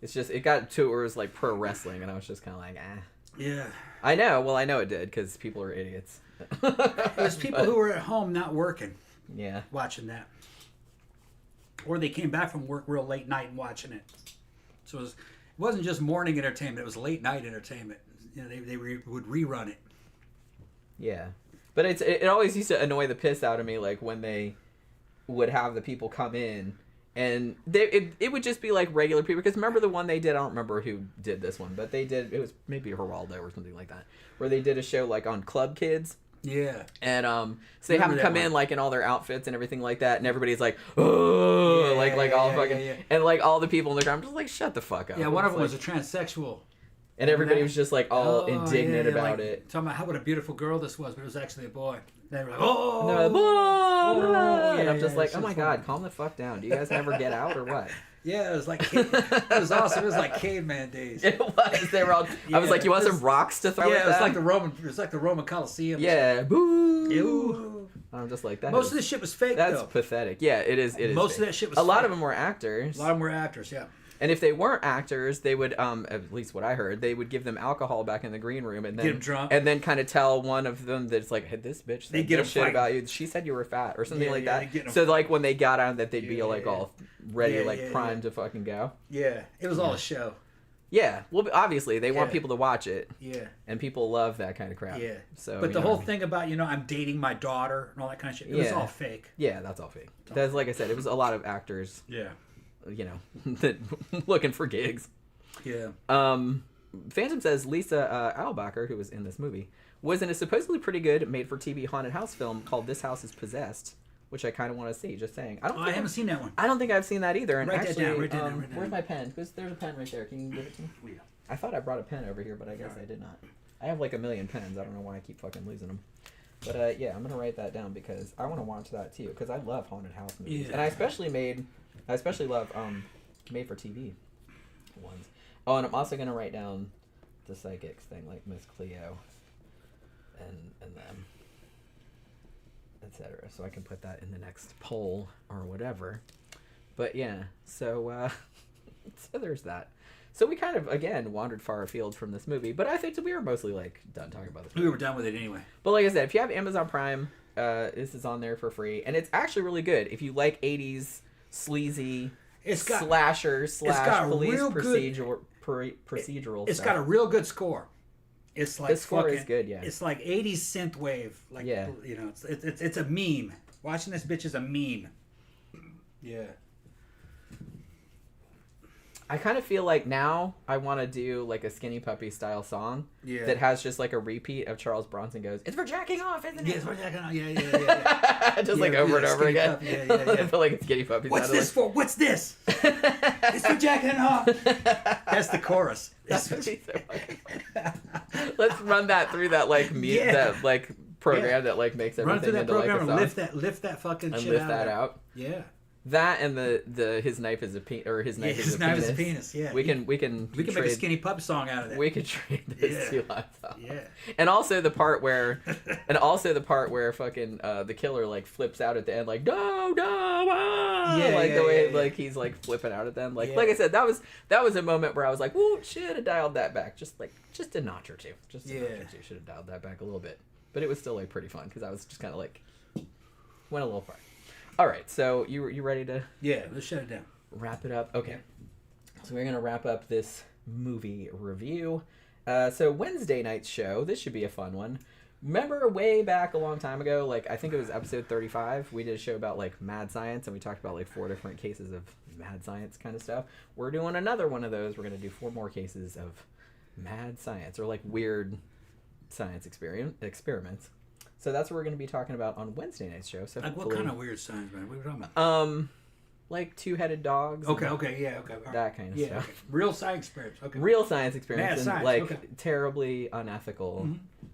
It's just, it got to where it was like pro wrestling, and I was just kind of like, eh. Yeah. I know. Well, I know it did, because people are idiots. There's people who were at home not working. Yeah. Watching that. Or they came back from work real late night and watching it. So it wasn't just morning entertainment, it was late night entertainment. You know, they would rerun it. Yeah. But it always used to annoy the piss out of me, like when they would have the people come in, and it would just be like regular people. Because remember the one they did? I don't remember who did this one, but they did. It was maybe Geraldo or something like that, where they did a show like on Club Kids. Yeah. And so they have them come in like in all their outfits and everything like that, and everybody's like, oh, and like all the people in the crowd, I'm just like, shut the fuck up. Yeah, one of them was a transsexual. And everybody was just like all indignant about it. Talking about what a beautiful girl this was, but it was actually a boy. They were like, and I'm just like, oh my god, calm the fuck down. Do you guys never get out or what? Yeah, it was like, it was awesome. It was like caveman days. It was. They were all. I was like, you want some rocks to throw? Yeah, it was like the Roman. It was like the Roman Coliseum. Yeah, boo. Ew. I'm just like that. Most of this shit was fake. That's pathetic. Yeah, it is. It is. Most of that shit was. A lot of them were actors. A lot of them were actors. Yeah. And if they weren't actors, they would, at least what I heard, they would give them alcohol back in the green room and then get them drunk, and then kind of tell one of them that it's like, hey, this bitch said this shit about you. She said you were fat or something like that. So like when they got on, that they'd be like all ready, like primed to fucking go. Yeah, it was all a show. Yeah, well, obviously they want people to watch it. Yeah, and people love that kind of crap. Yeah, so but the whole thing about I'm dating my daughter and all that kind of shit, it was all fake. Yeah, that's all fake. That's like I said, it was a lot of actors. Yeah. That looking for gigs. Yeah. Phantom says Lisa Albacher, who was in this movie, was in a supposedly pretty good made-for-TV haunted house film called This House is Possessed, which I kind of want to see. Just saying. I haven't seen that one. I don't think I've seen that either. And write actually, that down. Where's my pen? Because there's a pen right there. Can you give it to me? Yeah. I thought I brought a pen over here, but I guess I did not. I have like a million pens. I don't know why I keep fucking losing them. But yeah, I'm gonna write that down because I want to watch that too. Because I love haunted house movies, and I especially love made for TV ones. Oh, and I'm also gonna write down the psychics thing, like Miss Cleo and them, etc. So I can put that in the next poll or whatever. But yeah, so so there's that. So we kind of again wandered far afield from this movie, but I think we were mostly like done talking about this movie. We were done with it anyway. But like I said, if you have Amazon Prime, this is on there for free, and it's actually really good. If you like 80s sleazy slasher / police procedural It's stuff. got a real good score. It's like the score is good, yeah. It's like 80s synth wave, like it's a meme. Watching this bitch is a meme. Yeah. I kind of feel like now I want to do like a Skinny Puppy style song that has just like a repeat of Charles Bronson goes, "It's for jacking off, isn't it?" Yeah, it's for jacking off. Yeah. Just like over and over again. Yeah. I feel like it's Skinny Puppy. What's this for? What's this? It's for jacking off. That's the chorus. That's so Let's run that through that like that like program that like makes everything run through that into program like a and song. lift that fucking and shit lift out. that out. Yeah. That and the his knife is a penis or his knife is a penis. His knife is a penis. Yeah. We can make a Skinny Pup song out of that. We could trade those two lines off. Yeah. And also the part where fucking the killer like flips out at the end like no the way like he's like flipping out at them like I said that was a moment where I was like, "Ooh, should have dialed that back just a notch or two. Just a notch or two. Should have dialed that back a little bit." But it was still like pretty fun because I was just kind of like went a little far. All right, so you ready to? Yeah, let's shut it down. Wrap it up. Okay, so we're gonna wrap up this movie review. So Wednesday night's show. This should be a fun one. Remember way back a long time ago, like I think it was episode 35. We did a show about like mad science, and we talked about like 4 different cases of mad science kind of stuff. We're doing another one of those. We're gonna do 4 more cases of mad science or like weird science experiments. So that's what we're going to be talking about on Wednesday night's show. So like what kind of weird science, man? What are we talking about? like two-headed dogs. Okay, yeah, okay. That kind of yeah, stuff. Okay. Real science experience. Okay. Real science experience. Mad And science, like okay. terribly unethical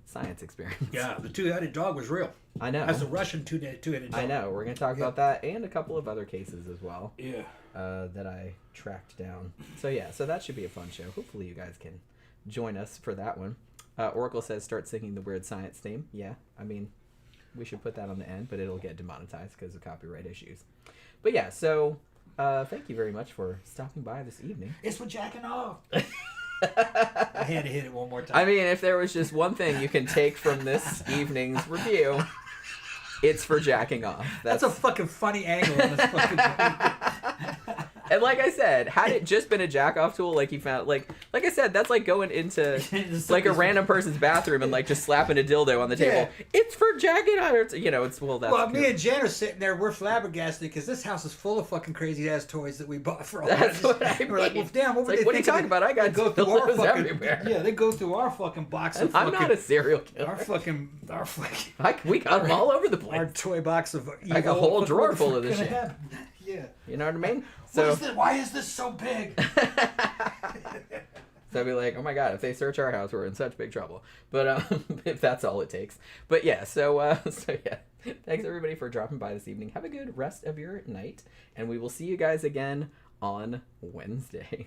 science experience. Yeah, the two-headed dog was real. I know. That's a Russian two-headed dog. I know. We're going to talk about that and a couple of other cases as well. Yeah. That I tracked down. So yeah, so that should be a fun show. Hopefully you guys can join us for that one. Oracle says start singing the Weird Science theme. Yeah, I mean, we should put that on the end, but it'll get demonetized because of copyright issues. But yeah, so thank you very much for stopping by this evening. It's for jacking off. I had to hit it one more time. I mean, if there was just one thing you can take from this evening's review, it's for jacking off. That's a fucking funny angle on this fucking movie. And like I said, had it just been a jack-off tool, like you found, like I said, that's like going into like a random person's bathroom and like just slapping a dildo on the table. Yeah. It's for jacking off. It's, you know, it's that's. Well, me and Jen are sitting there. We're flabbergasted because this house is full of fucking crazy ass toys that we bought for all. That's what I mean. We're like, well, damn, what were It's they like, what are you talking about? I got go through our dildos fucking everywhere. Yeah, they go through our fucking box of I'm fucking. not a serial killer. Our fucking. We got them all over the place. Our toy box of. Like a whole drawer full of this shit. Yeah. You know what I mean? So why is this so big? So I'd be like, oh my god, if they search our house, we're in such big trouble. But if that's all it takes. But yeah, so yeah. Thanks everybody for dropping by this evening. Have a good rest of your night, and we will see you guys again on Wednesday.